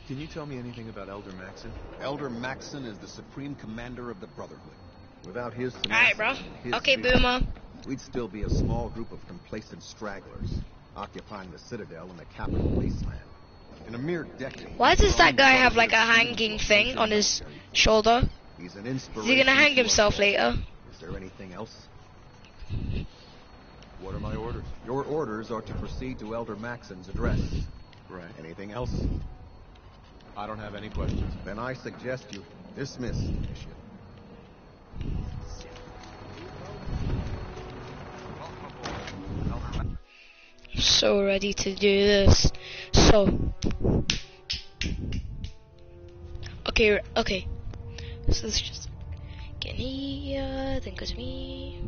Can you tell me anything about Elder Maxon? Elder Maxon is the supreme commander of the Brotherhood. Without his Alright, bro. his Okay, vision, Boomer. we'd still be a small group of complacent stragglers, occupying the Citadel and the capital wasteland. In a mere decade... Why does that guy have like a hanging thing on his shoulder? He's an Is inspiration he gonna hang to himself us all. later? Is there anything else? What are my orders? Your orders are to proceed to Elder Maxon's address. Right. Anything else? I don't have any questions. Then I suggest you dismiss the ship. So ready to do this. So. Okay. So let's just get here. Then goes me.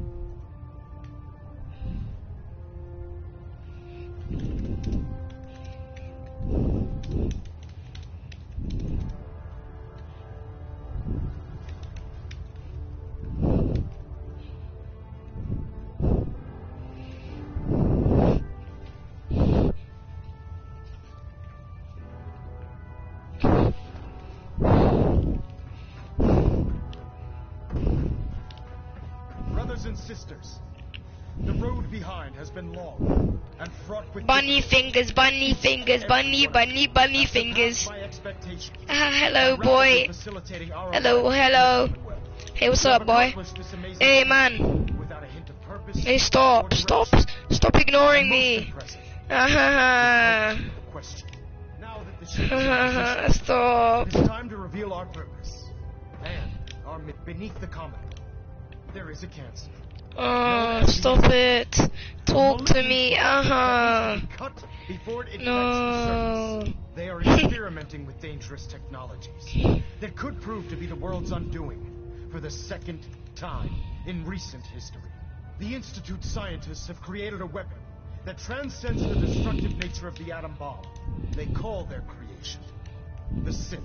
behind has been long and fraught with bunny fingers, bunny fingers, bunny, bunny, bunny fingers. Hello, boy. Hello, hello. Hey, what's up, boy? Hey, man. Hey, stop, stop, stop ignoring me. Stop. It's time to reveal our purpose. And beneath the comet, there is a cancer. Stop it. Talk to me. No. They are experimenting with dangerous technologies that could prove to be the world's undoing for the second time in recent history. The Institute scientists have created a weapon that transcends the destructive nature of the atom bomb. They call their creation the Sith.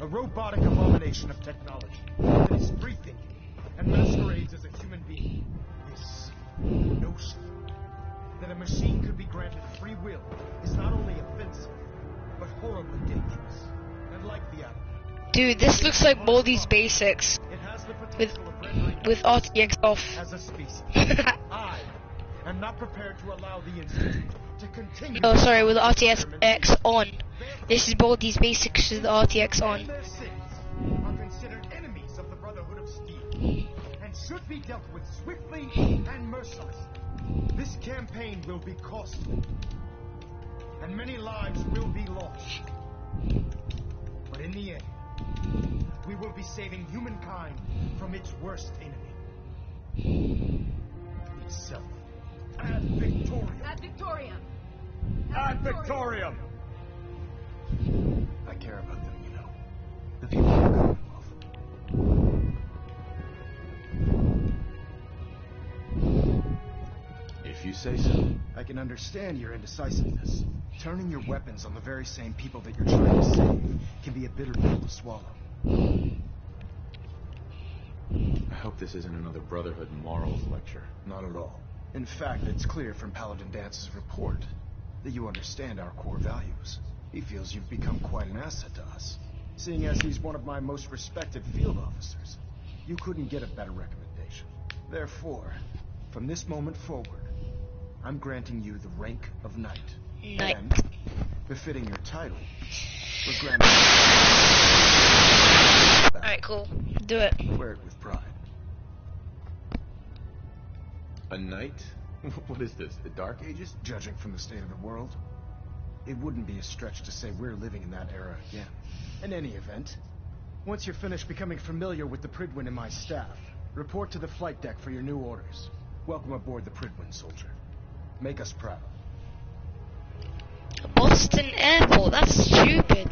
A robotic abomination of technology that is free-thinking and masquerades as a human being. This notion that a machine could be granted free will is not only offensive, but horribly dangerous. And like the atom, dude, this looks like Baldi's Basics with RTX off. as a species, I am not prepared to allow the Institute to continue. Oh, sorry, with RTX on. This is Baldi's Basics with RTX on. Their sins are considered enemies of the Brotherhood of Steel and should be dealt with swiftly and mercilessly. This campaign will be costly, and many lives will be lost. But in the end, we will be saving humankind from its worst enemy. Itself. Ad Victoriam. Ad Victoriam. Ad Victoriam. I care about them, you know. The people of the Commonwealth. If you say so. I can understand your indecisiveness. Turning your weapons on the very same people that you're trying to save can be a bitter pill to swallow. I hope this isn't another Brotherhood morals lecture. Not at all. In fact, it's clear from Paladin Dance's report that you understand our core values. He feels you've become quite an asset to us. Seeing as he's one of my most respected field officers, you couldn't get a better recommendation. Therefore, from this moment forward, I'm granting you the rank of Knight. And, befitting your title, we're granting... Alright, cool. Do it. Wear it with pride. A knight? What is this, the Dark Ages? Judging from the state of the world, it wouldn't be a stretch to say we're living in that era again. In any event, once you're finished becoming familiar with the Pridwin and my staff, report to the flight deck for your new orders. Welcome aboard the Pridwin, soldier. Make us proud. Boston Airport, that's stupid.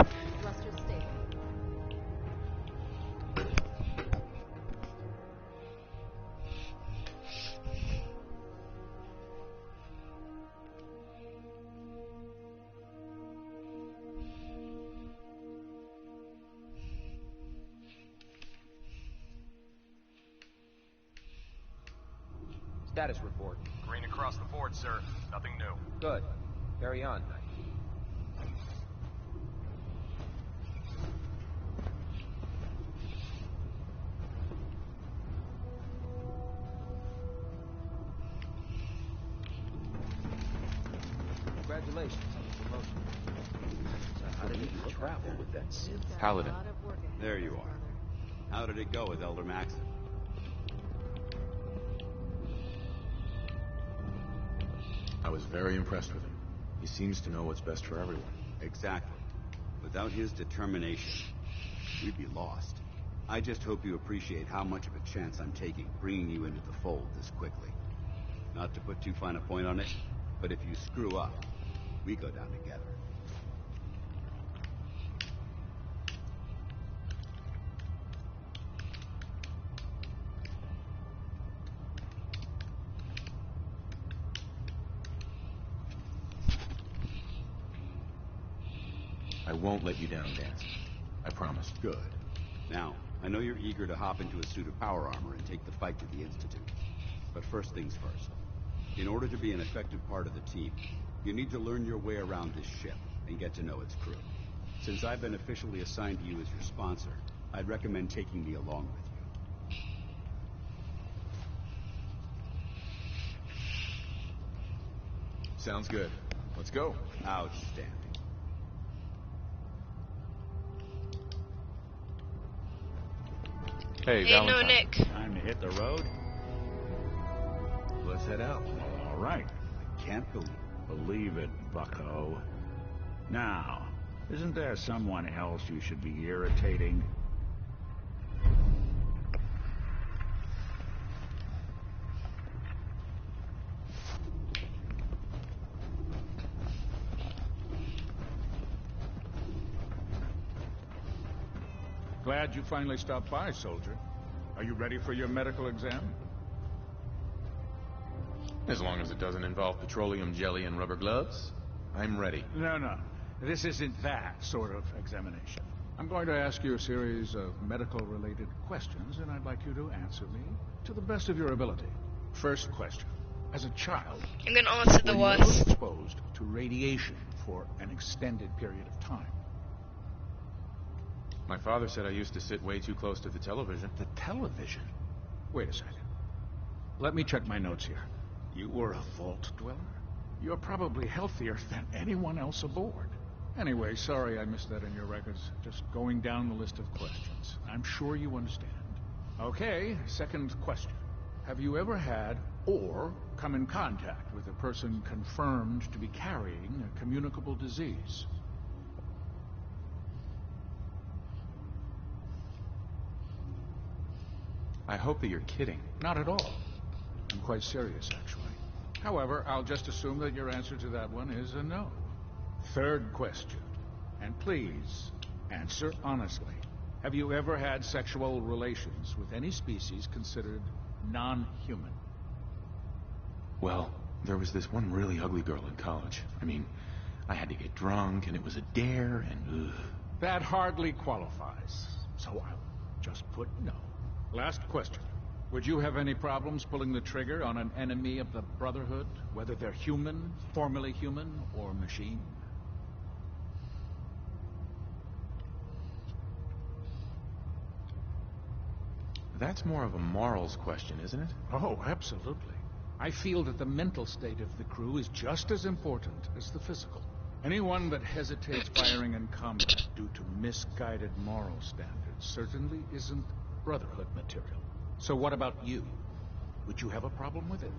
Status report. Green across the board, sir. Nothing new. Good. Carry on. Congratulations on the promotion. So how did you travel with that synth? Paladin. There you are. How did it go with Elder Maxon? I was very impressed with him. He seems to know what's best for everyone. Exactly. Without his determination, we'd be lost. I just hope you appreciate how much of a chance I'm taking bringing you into the fold this quickly. Not to put too fine a point on it, but if you screw up, we go down together. I won't let you down, Dance. I promise. Good. Now, I know you're eager to hop into a suit of power armor and take the fight to the Institute. But first things first. In order to be an effective part of the team, you need to learn your way around this ship and get to know its crew. Since I've been officially assigned to you as your sponsor, I'd recommend taking me along with you. Sounds good. Let's go. Outstanding. Hey, Hey, no, Valentine. Nick. Time to hit the road? Let's head out. All right. I can't Believe it, bucko. Now, isn't there someone else you should be irritating? Glad you finally stopped by, soldier. Are you ready for your medical exam? As long as it doesn't involve petroleum jelly and rubber gloves, I'm ready. No. This isn't that sort of examination. I'm going to ask you a series of medical-related questions, and I'd like you to answer me to the best of your ability. First question. As a child, I'm gonna answer the were you ever worst. exposed to radiation for an extended period of time? My father said I used to sit way too close to the television. The television? Wait a second. Let me check my notes here. You were a vault dweller? You're probably healthier than anyone else aboard. Anyway, sorry I missed that in your records. Just going down the list of questions. I'm sure you understand. Okay, second question. Have you ever had or come in contact with a person confirmed to be carrying a communicable disease? I hope that you're kidding. Not at all. I'm quite serious, actually. However, I'll just assume that your answer to that one is a no. Third question. And please, answer honestly. Have you ever had sexual relations with any species considered non-human? Well, there was this one really ugly girl in college. I mean, I had to get drunk, and it was a dare, and ugh. That hardly qualifies. So I'll just put no. Last question. Would you have any problems pulling the trigger on an enemy of the Brotherhood, whether they're human, formerly human, or machine? That's more of a morals question, isn't it? Oh, absolutely. I feel that the mental state of the crew is just as important as the physical. Anyone that hesitates firing in combat due to misguided moral standards certainly isn't Brotherhood material. So what about you? Would you have a problem with it?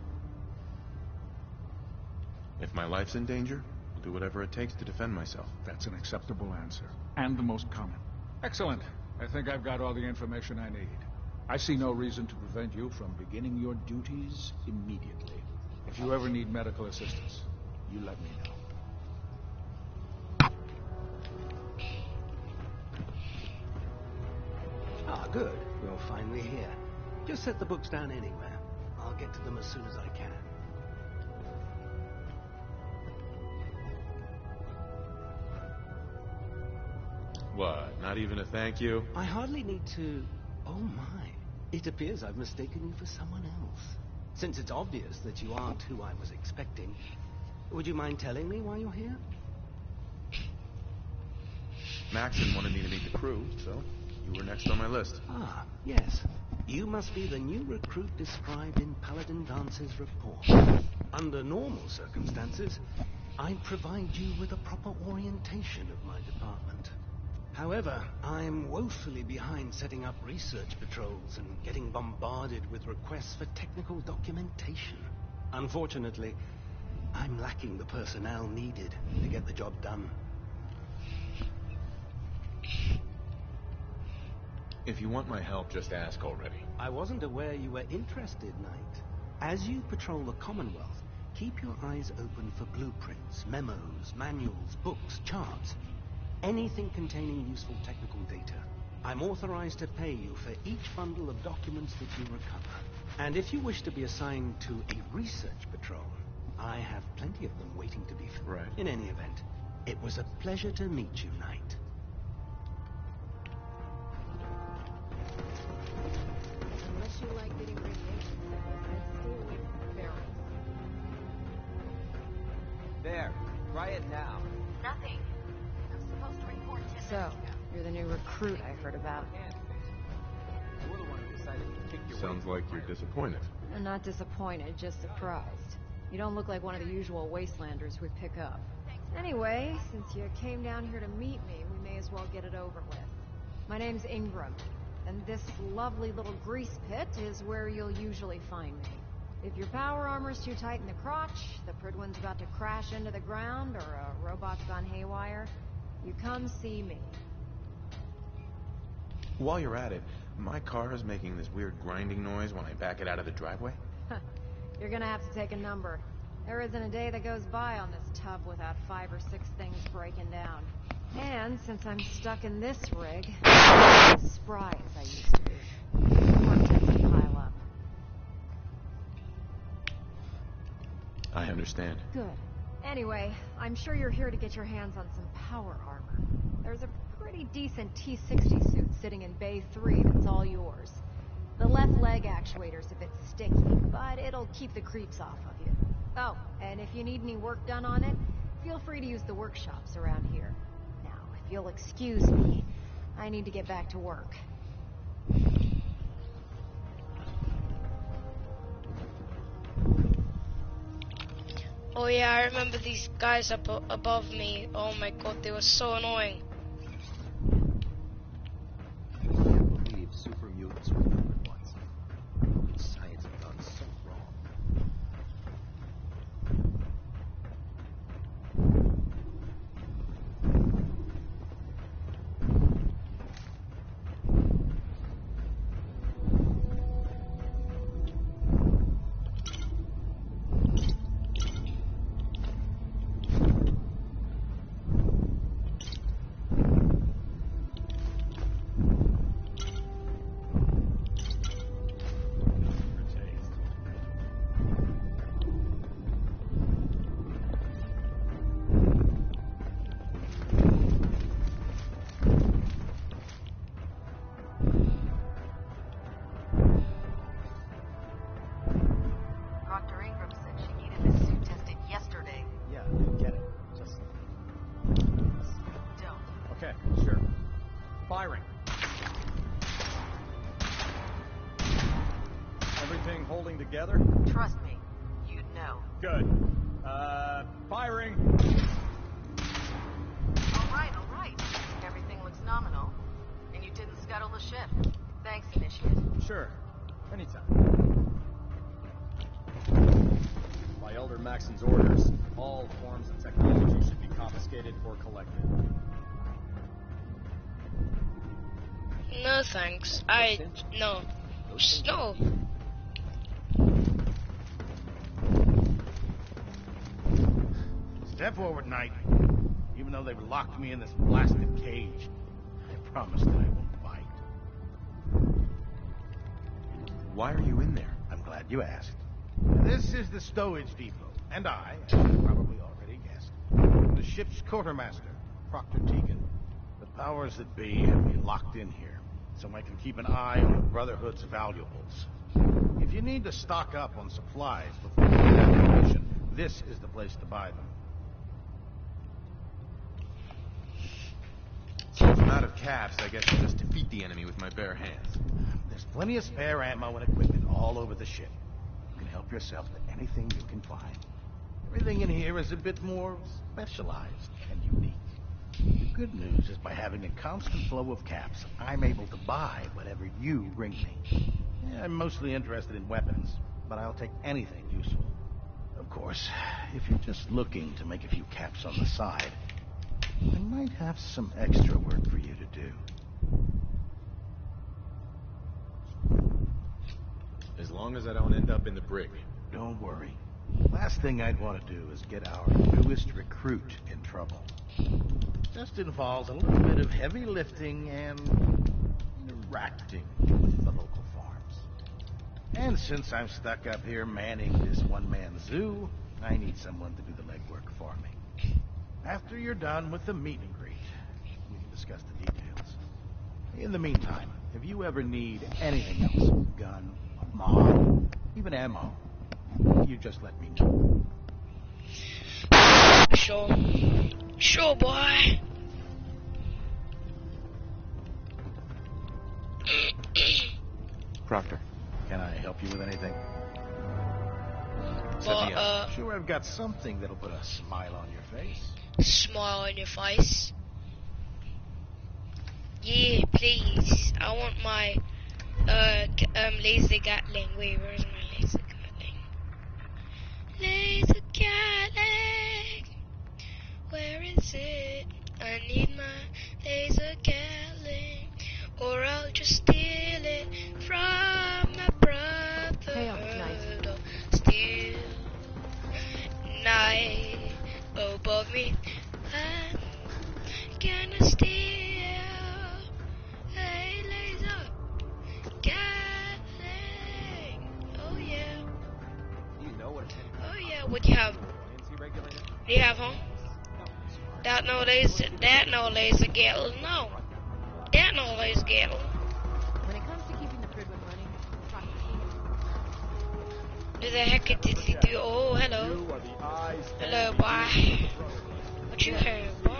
If my life's in danger, I'll do whatever it takes to defend myself. That's an acceptable answer. And the most common. Excellent. I think I've got all the information I need. I see no reason to prevent you from beginning your duties immediately. If you ever need medical assistance, you let me know. Ah, good. We're finally here. Just set the books down anywhere. I'll get to them as soon as I can. What, not even a thank you? I hardly need to... Oh my. It appears I've mistaken you for someone else. Since it's obvious that you aren't who I was expecting, would you mind telling me why you're here? Maxon wanted me to meet the crew, so you were next on my list. Ah, yes. You must be the new recruit described in Paladin Dance's report. Under normal circumstances, I'd provide you with a proper orientation of my department. However, I'm woefully behind setting up research patrols and getting bombarded with requests for technical documentation. Unfortunately, I'm lacking the personnel needed to get the job done. If you want my help, just ask already. I wasn't aware you were interested, Knight. As you patrol the Commonwealth, keep your eyes open for blueprints, memos, manuals, books, charts. Anything containing useful technical data. I'm authorized to pay you for each bundle of documents that you recover. And if you wish to be assigned to a research patrol, I have plenty of them waiting to be filled. Right. In any event, it was a pleasure to meet you, Knight. Unless you like getting radiation sickness, I'd stay away from ferrets. There. Try it now. Nothing. I'm supposed to report 10 minutes ago. You're the new recruit I heard about. You're the one who decided to kick your Sounds way like you're disappointed. I'm not disappointed, just surprised. You don't look like one of the usual wastelanders we'd pick up. Anyway, since you came down here to meet me, we may as well get it over with. My name's Ingram, and this lovely little grease pit is where you'll usually find me. If your power armor's too tight in the crotch, the Pridwin's about to crash into the ground, or a robot's gone haywire, you come see me. While you're at it, my car is making this weird grinding noise when I back it out of the driveway. You're gonna have to take a number. There isn't a day that goes by on this tub without 5 or 6 things breaking down. And since I'm stuck in this rig, I'm not as spry as I used to be. Work tends to pile up. I understand. Good. Anyway, I'm sure you're here to get your hands on some power armor. There's a pretty decent T-60 suit sitting in Bay 3 that's all yours. The left leg actuator's a bit sticky, but it'll keep the creeps off of you. Oh, and if you need any work done on it, feel free to use the workshops around here. Now, if you'll excuse me, I need to get back to work. Oh yeah, I remember these guys up above me. Oh my god, they were so annoying. I can't believe super mutants were numbered once. Science has gone so wrong. Dr. Ingram said she needed this suit tested yesterday. Yeah, I get it. Just Don't. okay, sure. Firing. Everything holding together? Trust me, you'd know. Good. Firing. All right. Everything looks nominal. And you didn't scuttle the ship. Thanks, Initiative. Sure. Anytime. By Elder Maxon's orders, all forms of technology should be confiscated or collected. No thanks. No. No. Step forward, Knight. Even though they've locked me in this blasted cage, I promise that I won't bite. Why are you in there? I'm glad you asked. This is the stowage depot, and I, as you probably already guessed, am the ship's quartermaster, Proctor Tegan. The powers that be have me locked in here, so I can keep an eye on the Brotherhood's valuables. If you need to stock up on supplies before you get out of the mission, this is the place to buy them. Since I'm out of caps, I guess I'll just defeat the enemy with my bare hands. There's plenty of spare ammo and equipment all over the ship. You can help yourself to anything you can find. Everything in here is a bit more specialized and unique. The good news is by having a constant flow of caps, I'm able to buy whatever you bring me. Yeah, I'm mostly interested in weapons, but I'll take anything useful. Of course, if you're just looking to make a few caps on the side, I might have some extra work for you to do. As long as I don't end up in the brig. Don't worry. Last thing I'd want to do is get our newest recruit in trouble. Just involves a little bit of heavy lifting and interacting with the local farms. And since I'm stuck up here manning this one-man zoo, I need someone to do the legwork for me. After you're done with the meet and greet, we can discuss the details. In the meantime, if you ever need anything else, gun, mod, even ammo, you just let me know. Sure. Sure, boy. Proctor. Can I help you with anything? Set me But up. Sure, I've got something that'll put a smile on your face. smile on your face. Yeah, please. I want my laser gatling. Wait, where's my laser gatling? Laser gatling. Where is it? I need my laser gatling, or I'll just steal it from my brother. Chaos Steal night above me. I'm gonna steal a laser gatling. Oh yeah. You know what? Oh yeah. What do you have? Do you have home? That no laser gatling. No. That no laser gatling. When it comes to keeping the Pridwin running, trust me. Who the heck did he do? Oh, hello. Hello, boy. What you heard, boy?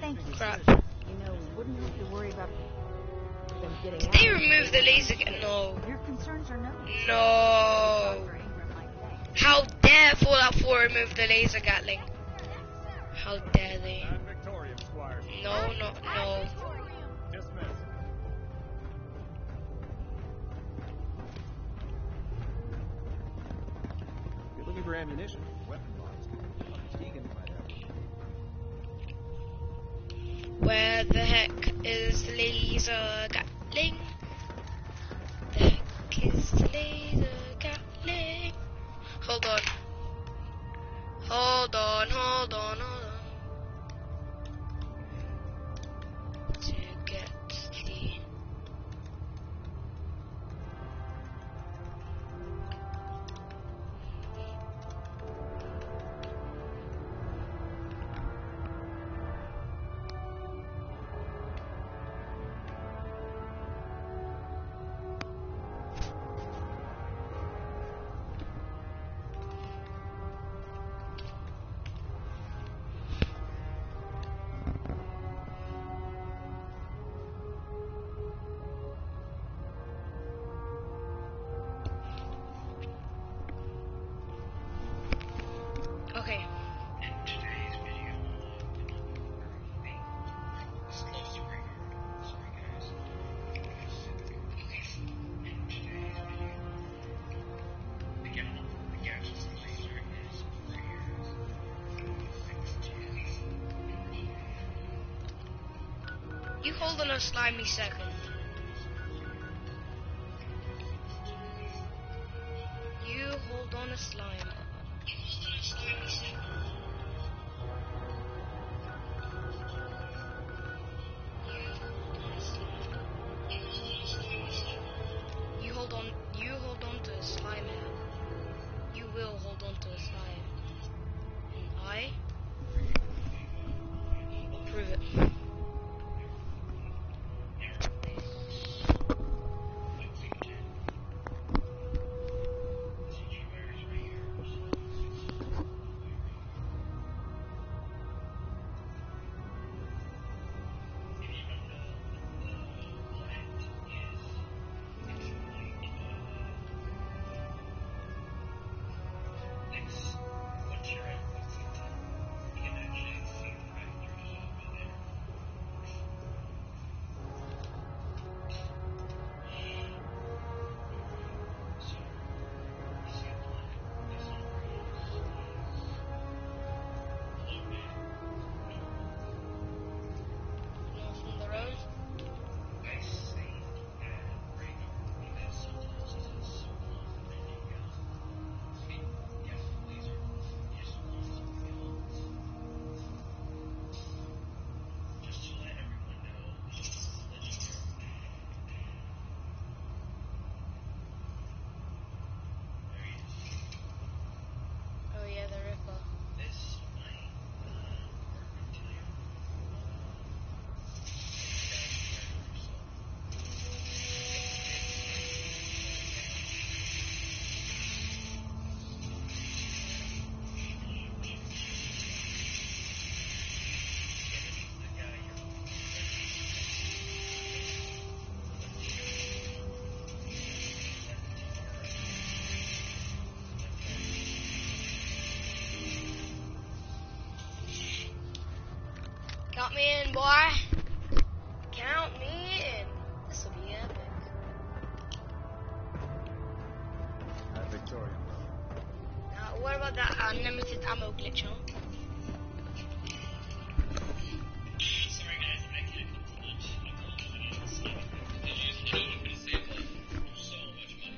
Thank you. Crap. You know, we wouldn't have to worry about them getting Did out. they remove the laser No. Your concerns are noted. No. How dare Fallout 4 remove the laser gatling? How dare they? No. You're looking for ammunition, weapon bombs. Tegan might have. Where the heck is the laser gatling? The heck is the laser gatling? Hold on. To get the... Okay. You hold on a slimy second. You hold on a slime. You hold on to a slime head. You will hold on to a slime. And I will prove it. Count me in, boy. Count me in. This will be epic. Victoria, Now, what about that unlimited ammo glitch, huh? Sorry guys, I can't come to lunch. I'm told that I was sleeping. Did you know I'm gonna save like so much money?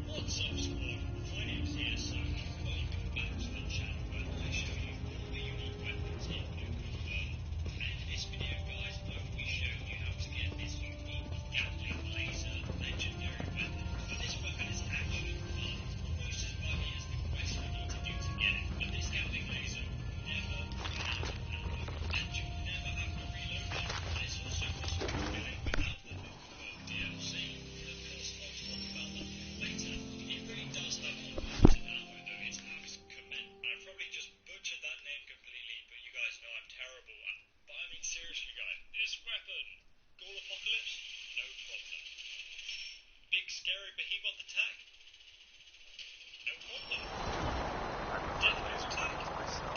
What's up, squad? My name's ESO. Welcome back to the channel where I show you all the unique weapons in the open world. And in this video, guys, I will be showing you how to get this unique Gatling laser legendary weapon. Now, this weapon is actually fun. Almost as buggy as the quest you need to do to get it. But this Gatling laser will never run out of ammo, and you'll never have to reload it. And it's also possible to do it without the open world DLC. And of course, I'll talk about that more later. It really does have unlimited ammo, though. It's Axe Command. I probably just butchered that name completely, but you guys know I'm terrible. But I mean, seriously, guys, this weapon, Ghoul Apocalypse, no problem. Big scary behemoth attack, no problem. Death Race attack,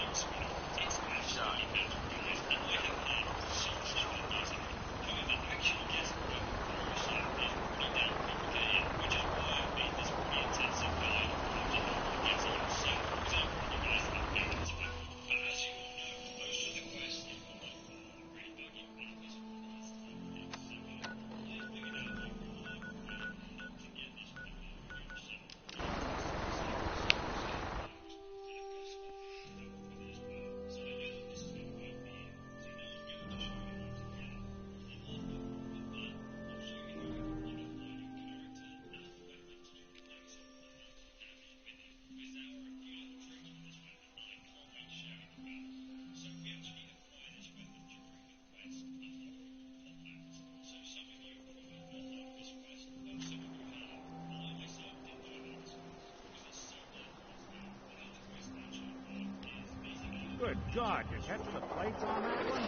no sweat. It's absolutely magic, guys, and I have had so much fun using it. However, actually getting the weapon for yourself is pretty damn complicated, which is why I've made this pretty intensive guide on how to normally get a UC. Because I warn you guys, I'm big into it. But as you all know, most of the quests in Modern Warfare are pretty buggy, and it was all these little things. So I have figured out a reliable way how to get this weapon for yourself. And of course, I'm going to help with it as well. So I know that this is going to work for you. So now I'm going to show you how to get it. And after all of that, I'll show you how you can modify your character and the weapon to do maximum amount of damage with it. Because there are a few little tricks with this weapon, and I can't wait to show you about. So we actually acquire this weapon during the quest, a horrible pop-out. So some of you probably will like this quest, though some of you have. I myself didn't know about this quest, because it's so damn hard to do. But how the quest actually works is basically... Good God, you catch the plates on that one?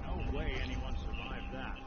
No way anyone survived that.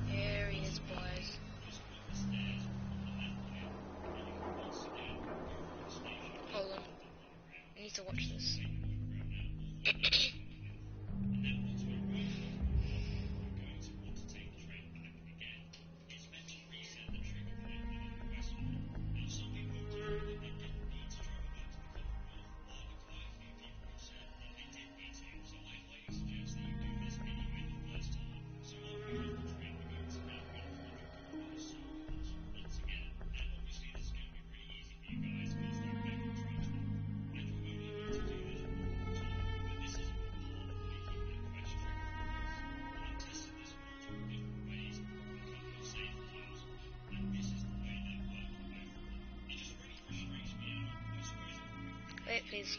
Here he is, boys. Hold on. I need to watch this. Wait, please.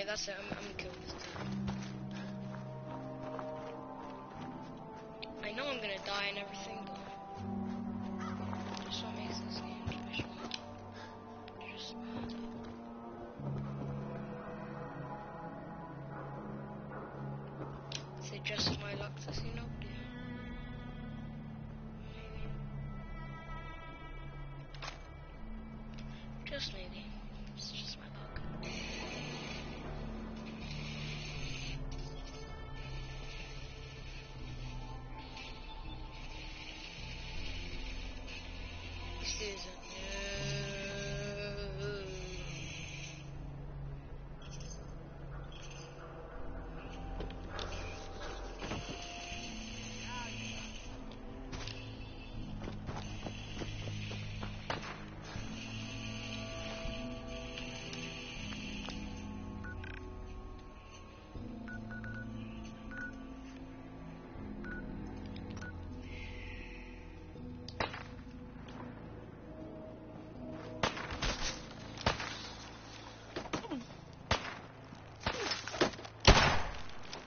Okay, that's it. I'm cool with that. I know I'm gonna die and everything, but that's what makes this game special. Just is it just my luck to see nobody? Maybe. Just maybe. It's just my luck. Susan.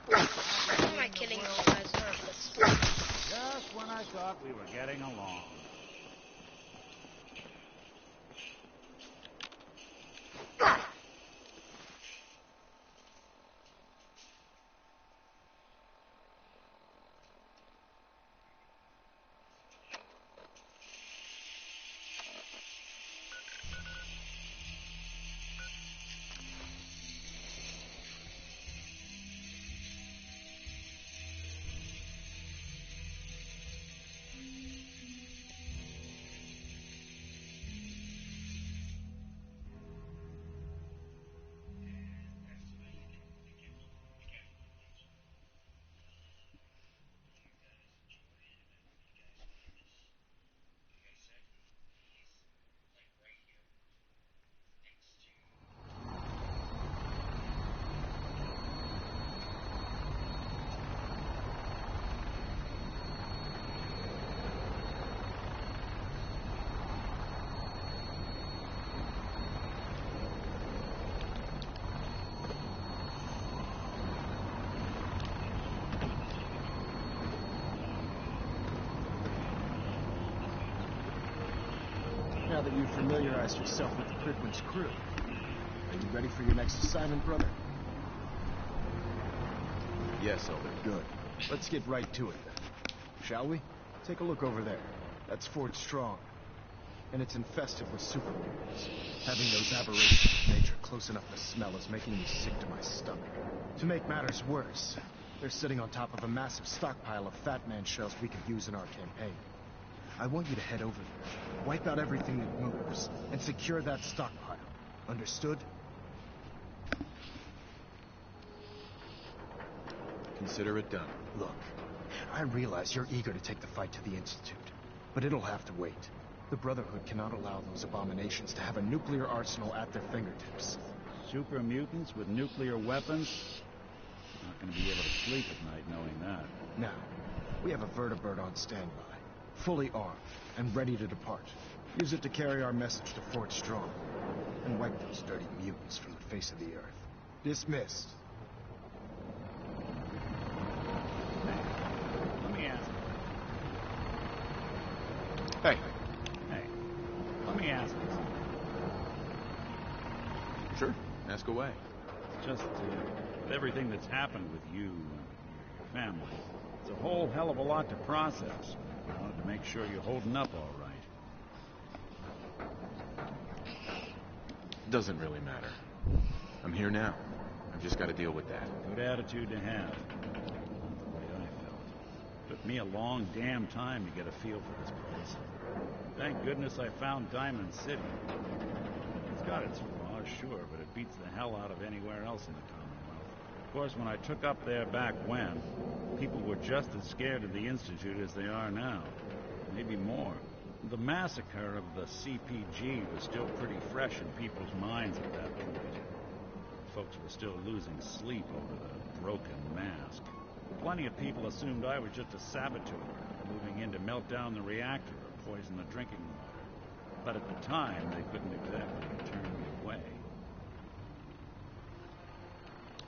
Why am I killing these guys with bullets? Just when I thought we were getting along. Now that you've familiarized yourself with the Prydwen's crew, are you ready for your next assignment, brother? Yes, Elder. Good. Let's get right to it then. Shall we? Take a look over there. That's Fort Strong. And it's infested with super mutants. Having those aberrations of nature close enough to smell is making me sick to my stomach. To make matters worse, they're sitting on top of a massive stockpile of Fat Man shells we could use in our campaign. I want you to head over there, wipe out everything that moves, and secure that stockpile. Understood? Consider it done. Look, I realize you're eager to take the fight to the Institute, but it'll have to wait. The Brotherhood cannot allow those abominations to have a nuclear arsenal at their fingertips. Super mutants with nuclear weapons? Not going to be able to sleep at night knowing that. Now, we have a vertibird on standby, fully armed and ready to depart. Use it to carry our message to Fort Strong and wipe those dirty mutants from the face of the earth. Dismissed. Let me ask you. Hey. Hey. Let me ask you something. Sure. Ask away. Just with everything that's happened with you and your family, it's a whole hell of a lot to process. I wanted to make sure you're holding up all right. Doesn't really matter. I'm here now. I've just got to deal with that. Good attitude to have. Not the way I felt. Took me a long damn time to get a feel for this place. Thank goodness I found Diamond City. It's got its flaws, sure, but it beats the hell out of anywhere else in the Commonwealth. Of course, when I took up there back when, people were just as scared of the Institute as they are now. Maybe more. The massacre of the CPG was still pretty fresh in people's minds at that point. Folks were still losing sleep over the broken mask. Plenty of people assumed I was just a saboteur, moving in to melt down the reactor or poison the drinking water. But at the time, they couldn't exactly turn me away.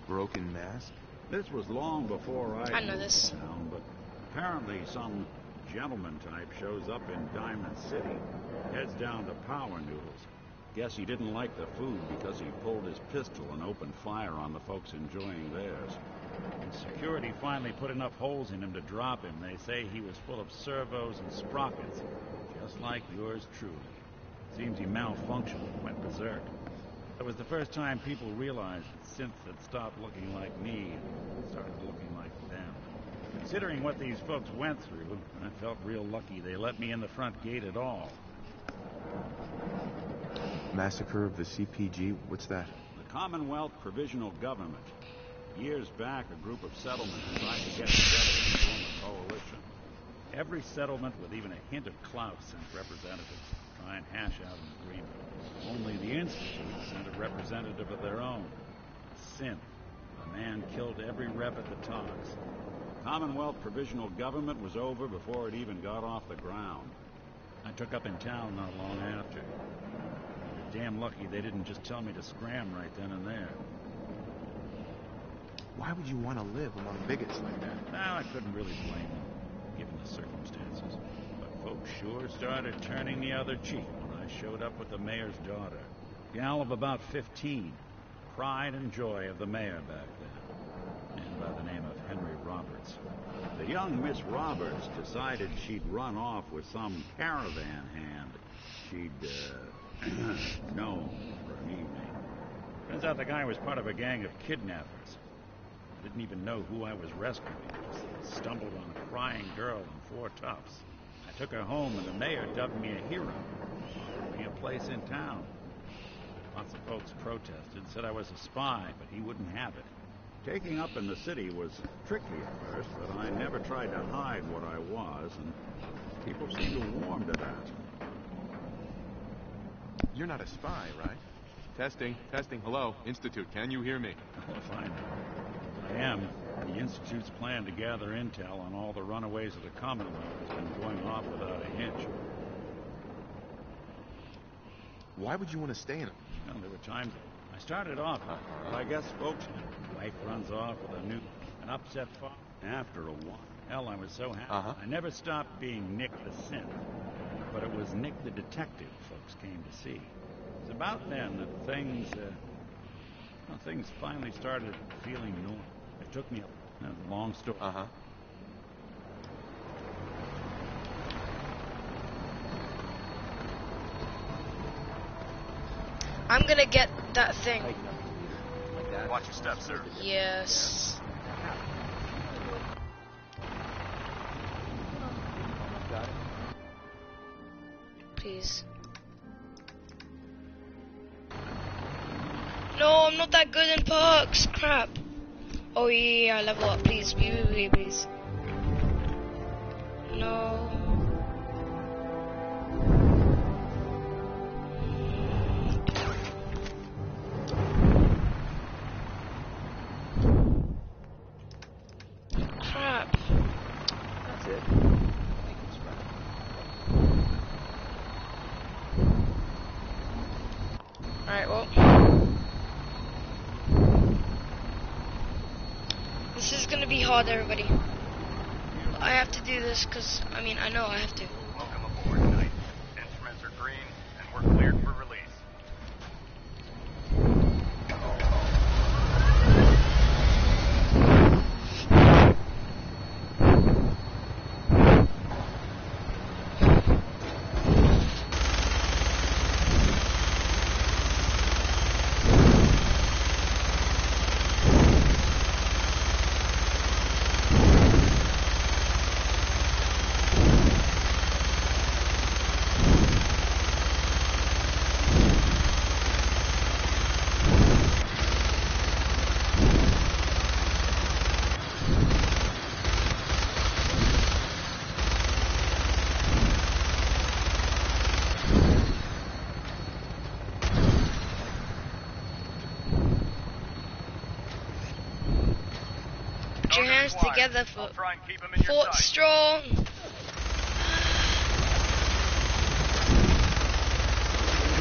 broken mask? This was long before I know this. Town, but apparently some gentleman type shows up in Diamond City, heads down to Power Noodles. Guess he didn't like the food because he pulled his pistol and opened fire on the folks enjoying theirs. And security finally put enough holes in him to drop him. They say he was full of servos and sprockets, just like yours truly. Seems he malfunctioned and went berserk. It was the first time people realized that synths had stopped looking like me and started looking like them. Considering what these folks went through, I felt real lucky they let me in the front gate at all. Massacre of the CPG? What's that? The Commonwealth Provisional Government. Years back, a group of settlements tried to get together and form a coalition. Every settlement with even a hint of clout sent representatives to try and hash out an agreement. Only the Institute sent a representative of their own. A synth. A man killed every rep at the talks. The Commonwealth Provisional Government was over before it even got off the ground. I took up in town not long after. Damn lucky they didn't just tell me to scram right then and there. Why would you want to live among bigots like that? Well, I couldn't really blame them, given the circumstances. But folks sure started turning the other cheek when I showed up with the mayor's daughter. Gal of about 15. Pride and joy of the mayor back then. Man by the name of Henry Roberts. The young Miss Roberts decided she'd run off with some caravan hand she'd, known for an evening. Turns out the guy was part of a gang of kidnappers. Didn't even know who I was rescuing. Just stumbled on a crying girl and 4 toughs. I took her home and the mayor dubbed me a hero. Offered me a place in town. Lots of folks protested, said I was a spy, but he wouldn't have it. Taking up in the city was tricky at first, but I never tried to hide what I was, and people seemed to warm to that. You're not a spy, right? Testing. Hello, Institute, can you hear me? Well, fine. I am. The Institute's plan to gather intel on all the runaways of the Commonwealth has been going off without a hitch. Why would you want to stay in it? Well, there were times I started off, but I guess folks, wife runs off with an upset father. After a while, hell, I was so happy. I never stopped being Nick the Synth, but it was Nick the Detective folks came to see. It was about then that things finally started feeling normal. It took me a long story. I'm gonna get that thing. Watch your steps, sir. Yes. Please. No, I'm not that good in perks. Crap. Oh yeah, level up, please, please. No. Crap. That's it. Alright, well. This is gonna be hard, everybody. I have to do this because, I know I have to. Welcome aboard, Knight. Instruments are green, and we're cleared for release. Put your hands together for Fort Strong.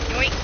Yoink.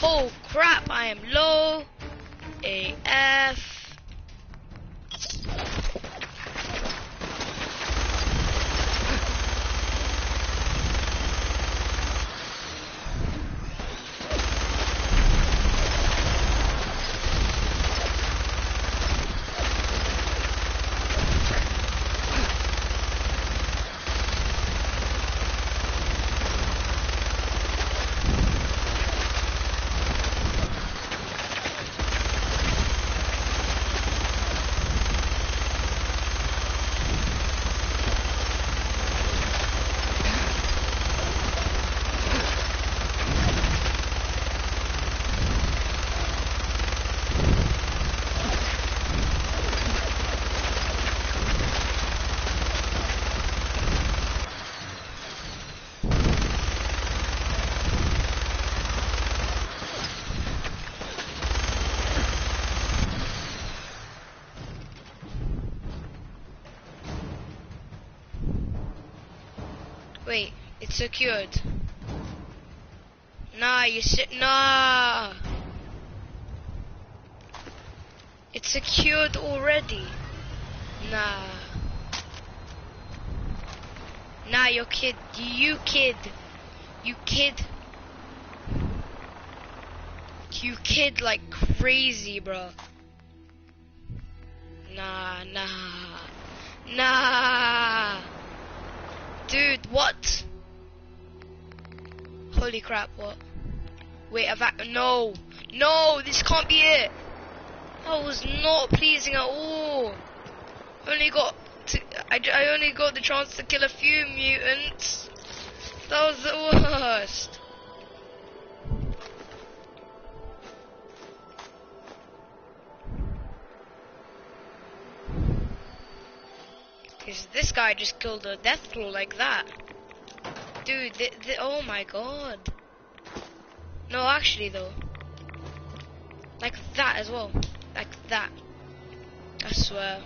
Oh crap, I am low. AF. Wait, it's secured. Nah, nah. It's secured already. Nah. Nah, you kid. You kid. You kid. You kid like crazy, bro. Nah, nah. Nah. Dude, what? Holy crap, what? Wait, no. No, this can't be it. That was not pleasing at all. I only got the chance to kill a few mutants. That was the worst. This guy just killed a death claw like that. Dude, oh my god. No, actually though. Like that as well. Like that. I swear.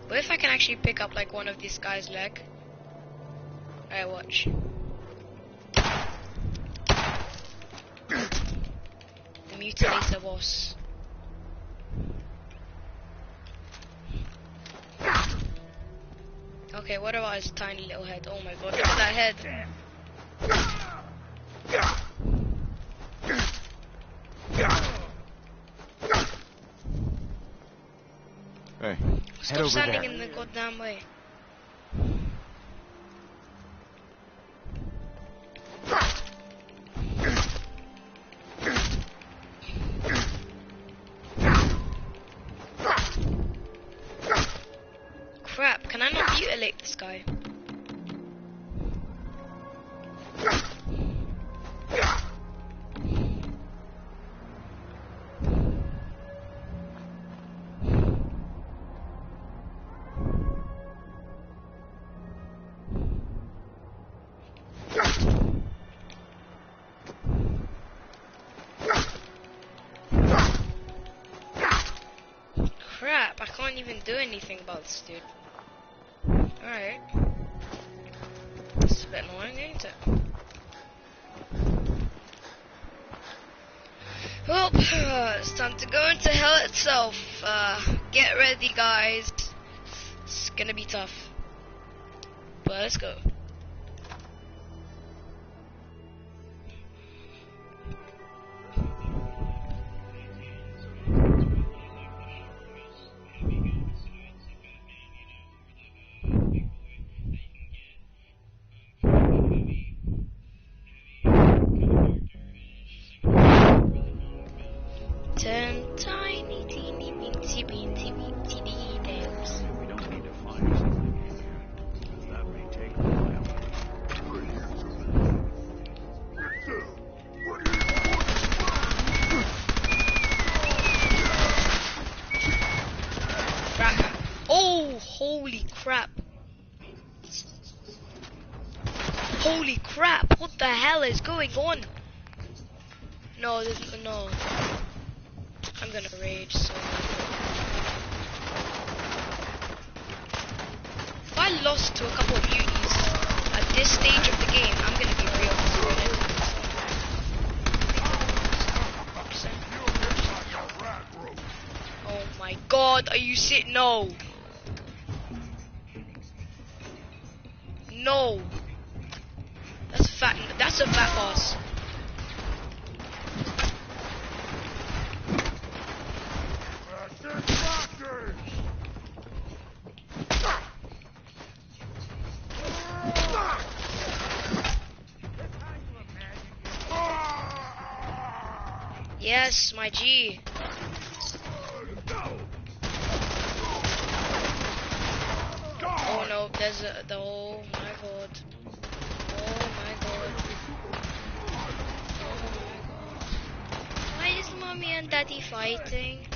What if I can actually pick up like one of this guy's leg? Alright, watch. The mutilator boss. Okay, what about his tiny little head? Oh my god, look at that head. Hey, Stop head over standing there. in the goddamn way. Crap, can I not mutilate this guy? Crap, I can't even do anything about this dude. Alright. It's a bit annoying, ain't it? Well, it's time to go into hell itself. Get ready, guys. It's gonna be tough. But let's go. Tiny, teeny, weensy, weensy, weensy details. We don't need to find something in here, because that may take a while. Crap. Oh, holy crap. Holy crap, what the hell is going on? No, no. I'm gonna rage so. If I lost to a couple of beauties at this stage of the game, I'm gonna be real disappointed. Oh my god, are you no. No. That's a fat boss. Yes, my G. Oh no, there's oh my god. Oh my god. Oh my god. Why is mommy and daddy fighting?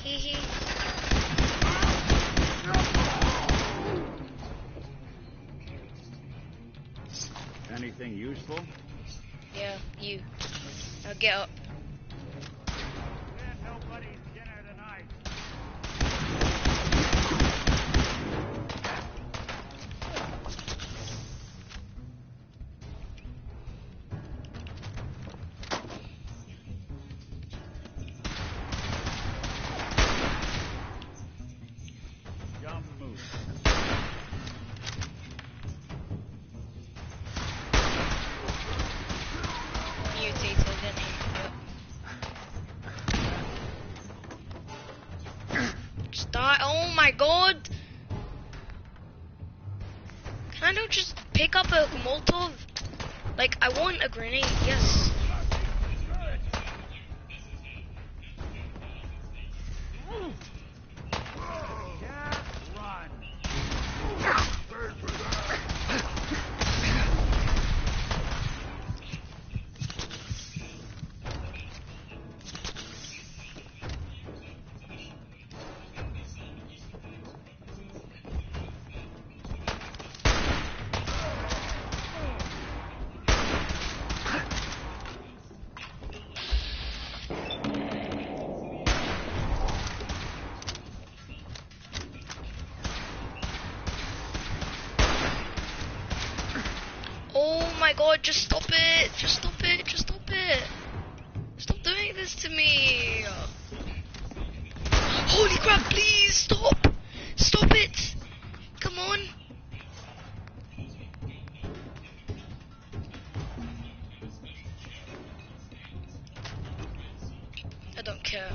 Hee hee. Anything useful? Yeah, you. Now get up. Mutated, didn't he? Yep. Start. Oh my god! Can I not just pick up a Molotov? Like, I want a grenade, yes. Oh my god, just stop it! Just stop it! Just stop it! Stop doing this to me! Holy crap, please stop! Stop it! Come on! I don't care.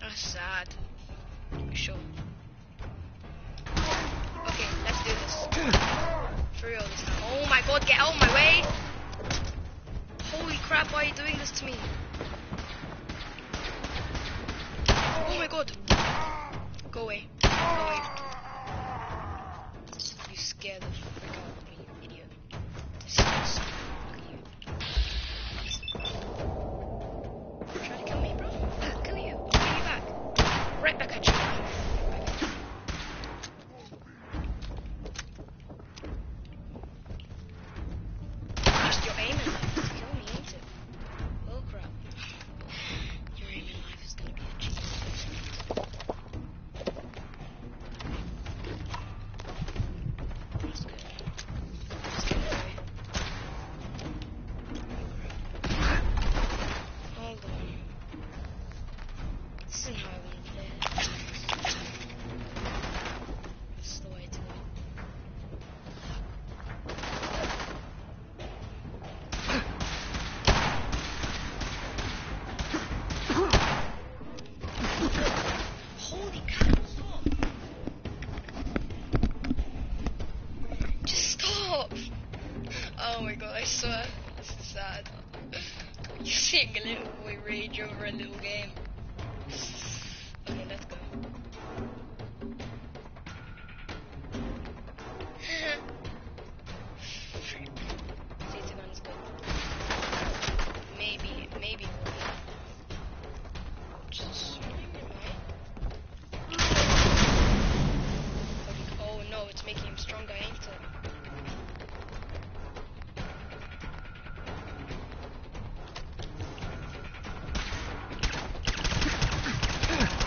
That's sad. Sure. Okay, let's do this. For real this time. Oh my god, get out of my way! Holy crap, why are you doing this to me? Oh my god! Go away. Go away. You scared the frick out of me, you idiot. Disgusting. Look at you. swear, this is sad. You're seeing a little boy rage over a little game. Okay, let's go. Laser gun is good. Maybe we'll just oh no, it's making him stronger, ain't it?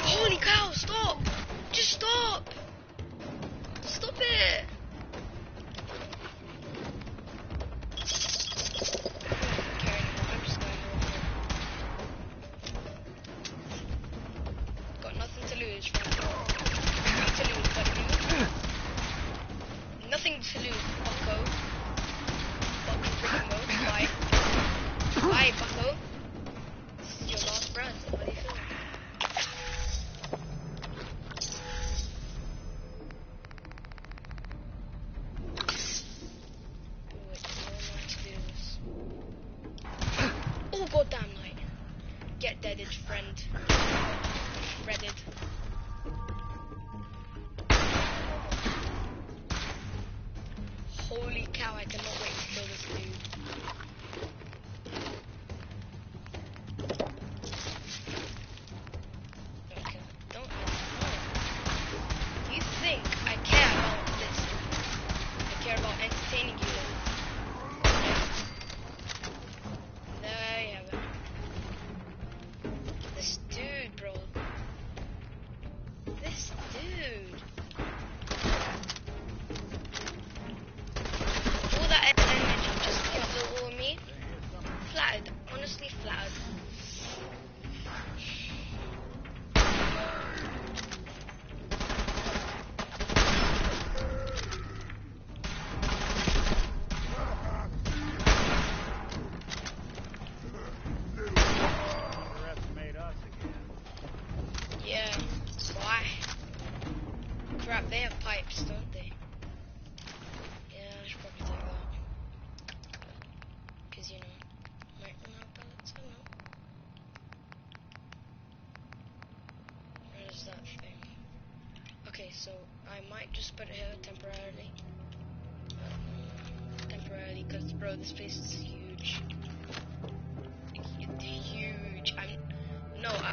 Holy cow, stop! Just stop! Stop it! I'm just going over. Got nothing to lose, right? Nothing to lose, buddy. Nothing to lose, bucko. Bucko freaking mode. Bye. Bye, bucko. This is your last breath. How do you feel? Oh goddamn night. Get deaded, friend. Shredded. Holy cow, I cannot wait to kill this dude. Okay, don't you think I care about this? I care about entertaining you. There you have it. This dude, bro. This dude. All that energy just to kill all of me. Flattered. Honestly flattered. Underestimate us again. Yeah. Why? Crap, they have pipes, don't they? Yeah, I should probably take that. Because, you know, might run out of pellets, I don't know. Where is that thing? Okay, so I might just put it here temporarily. Temporarily, because, bro, this place is huge. Huge.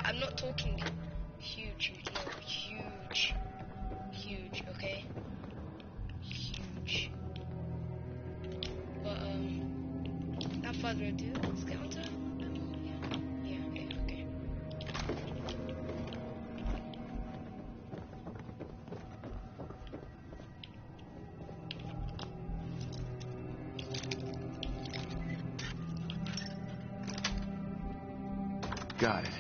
I'm not talking huge, no, huge. Huge, okay? Huge. But, without further ado, let's get on to it. Yeah, okay. Got it.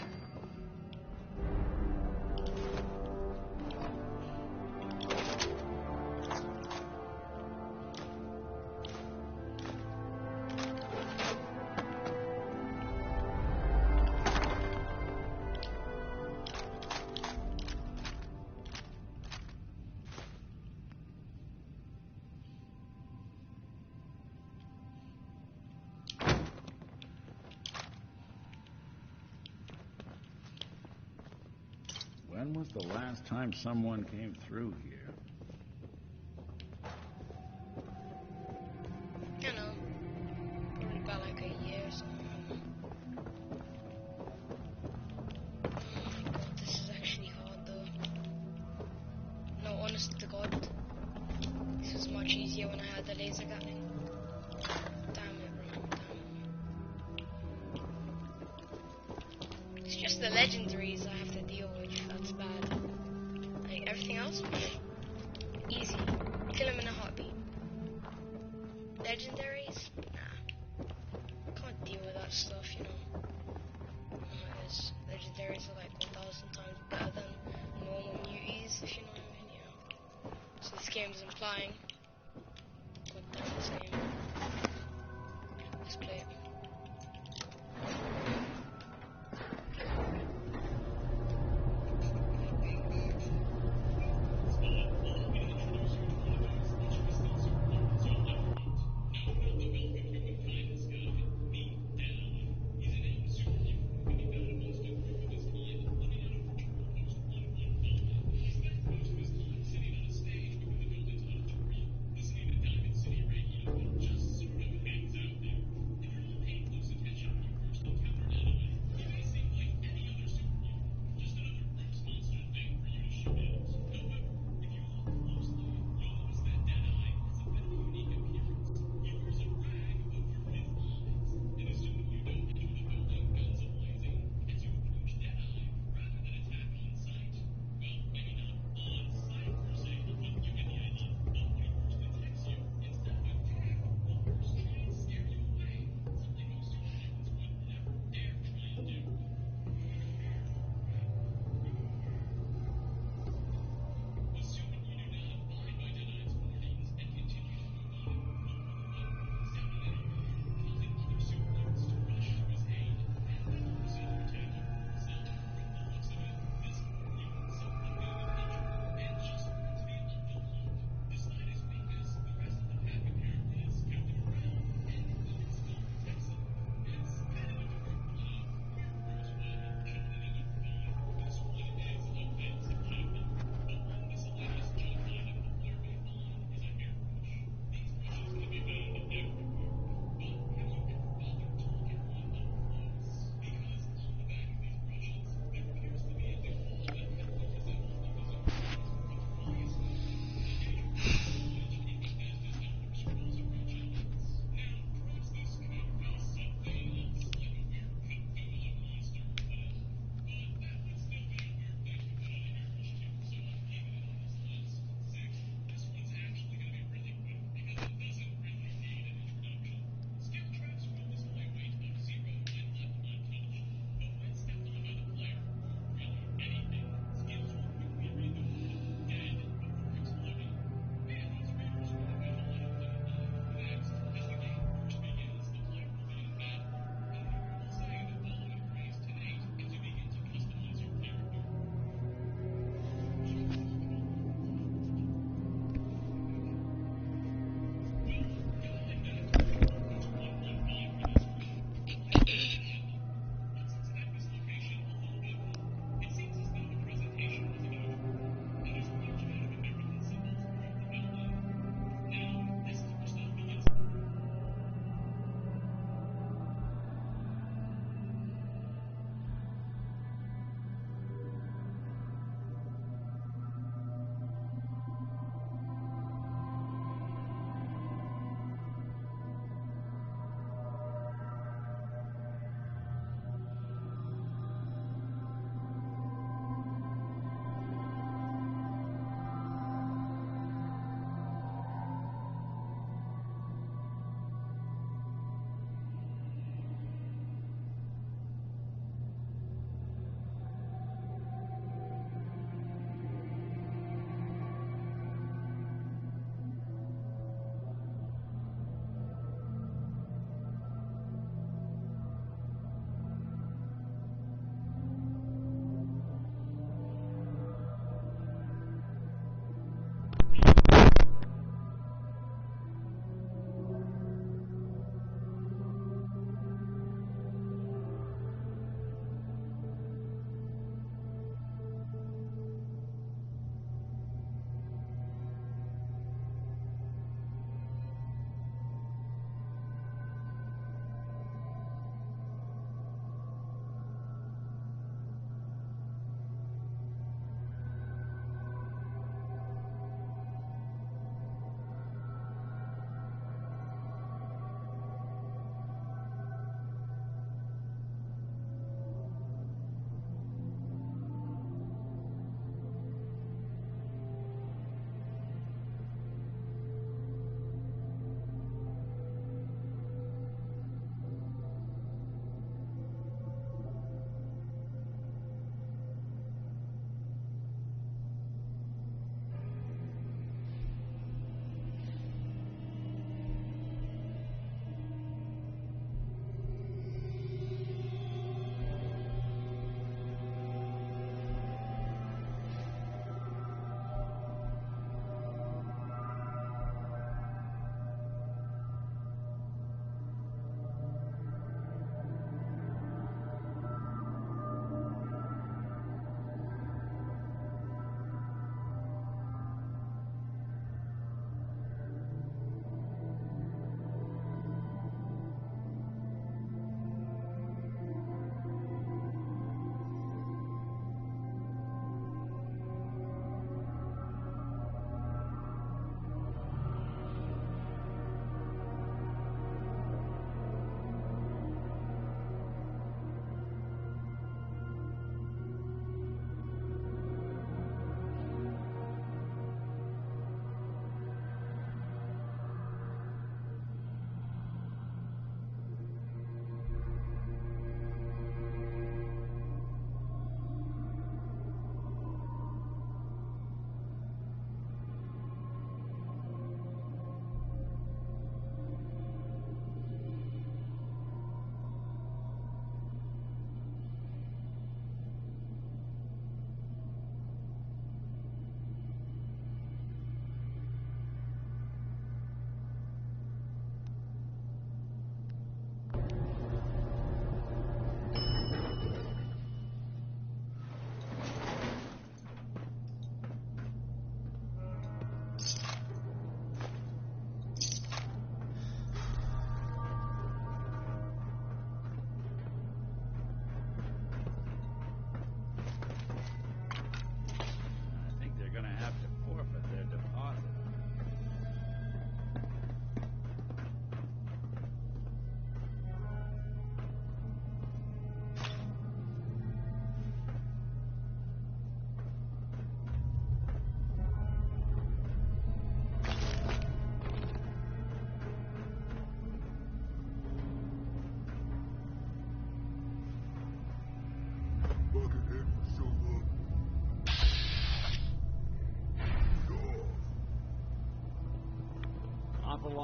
When was the last time someone came through here? You know, probably about like a year or something. Oh my god, this is actually hard though. No, honest to god. This was much easier when I had the laser gun. Damn it, bro. Damn it. It's just the legendaries I have to deal with. That's bad. Like everything else, easy. Kill him in a heartbeat. Legendaries? Nah. Can't deal with that stuff, you know. Legendaries are like 1,000 times better than normal muties, if you know what I mean, yeah. So this game is implying. God damn this game. Let's play it.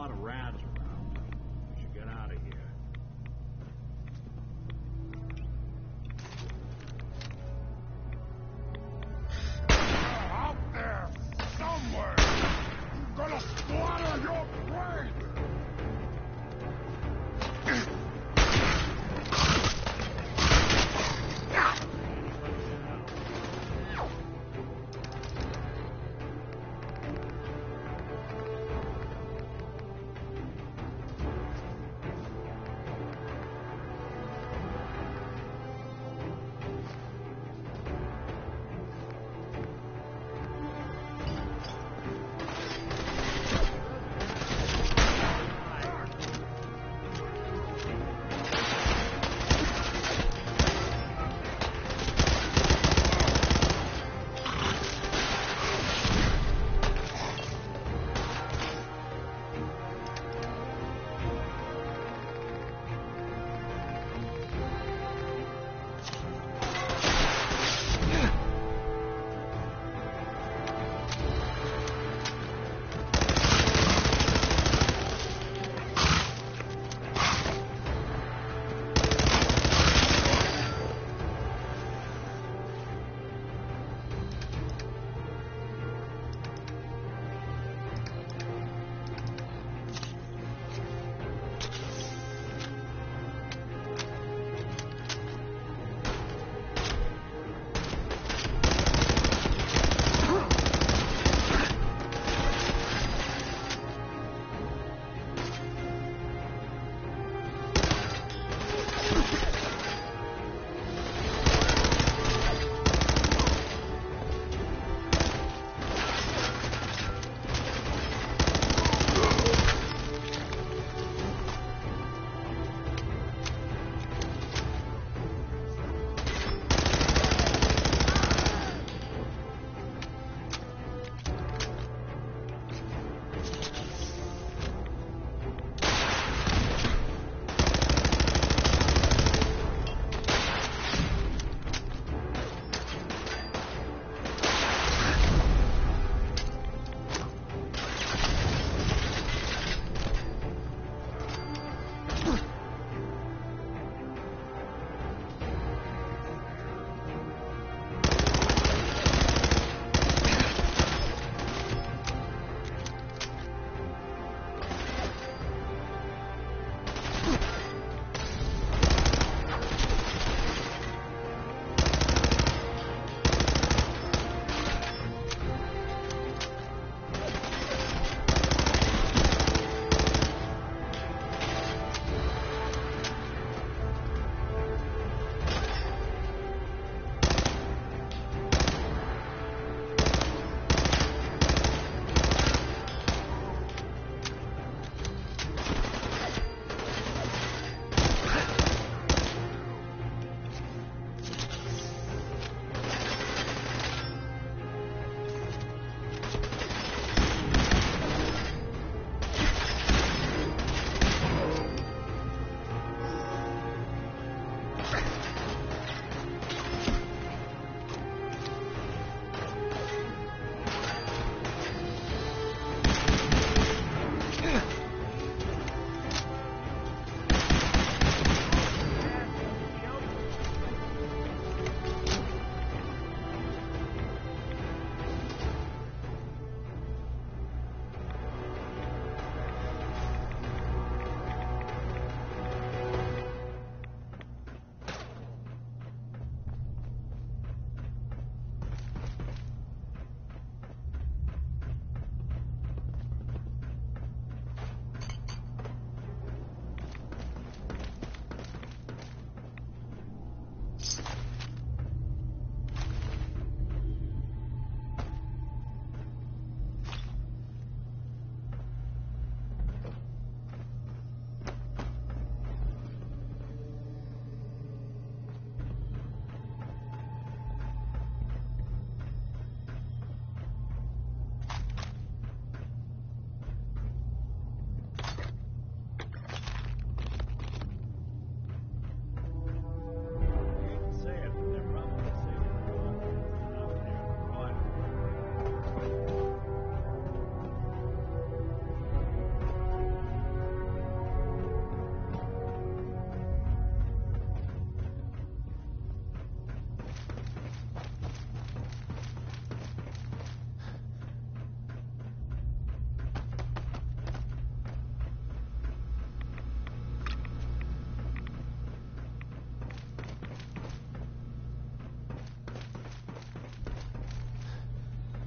lot of rats around. We should get out of here. Out there, somewhere! I'm gonna splatter your brain!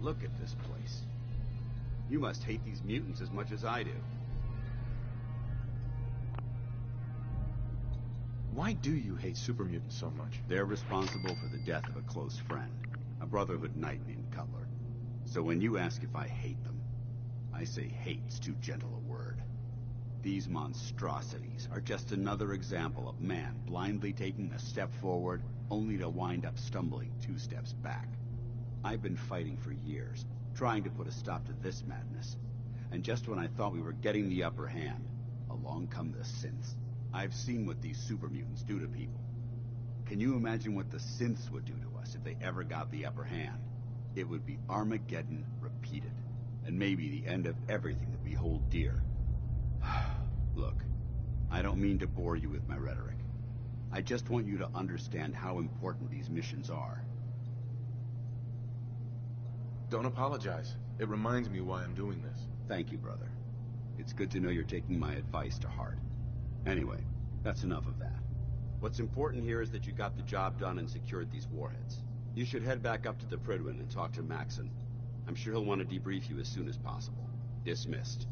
Look at this place. You must hate these mutants as much as I do. Why do you hate super mutants so much? They're responsible for the death of a close friend, a Brotherhood knight named Cutler. So when you ask if I hate them, I say hate's too gentle a word. These monstrosities are just another example of man blindly taking a step forward, only to wind up stumbling 2 steps back. I've been fighting for years, trying to put a stop to this madness. And just when I thought we were getting the upper hand, along come the synths. I've seen what these super mutants do to people. Can you imagine what the synths would do to us if they ever got the upper hand? It would be Armageddon repeated, and maybe the end of everything that we hold dear. Look, I don't mean to bore you with my rhetoric. I just want you to understand how important these missions are. Don't apologize. It reminds me why I'm doing this. Thank you, brother. It's good to know you're taking my advice to heart. Anyway, that's enough of that. What's important here is that you got the job done and secured these warheads. You should head back up to the Prydwen and talk to Maxon. I'm sure he'll want to debrief you as soon as possible. Dismissed.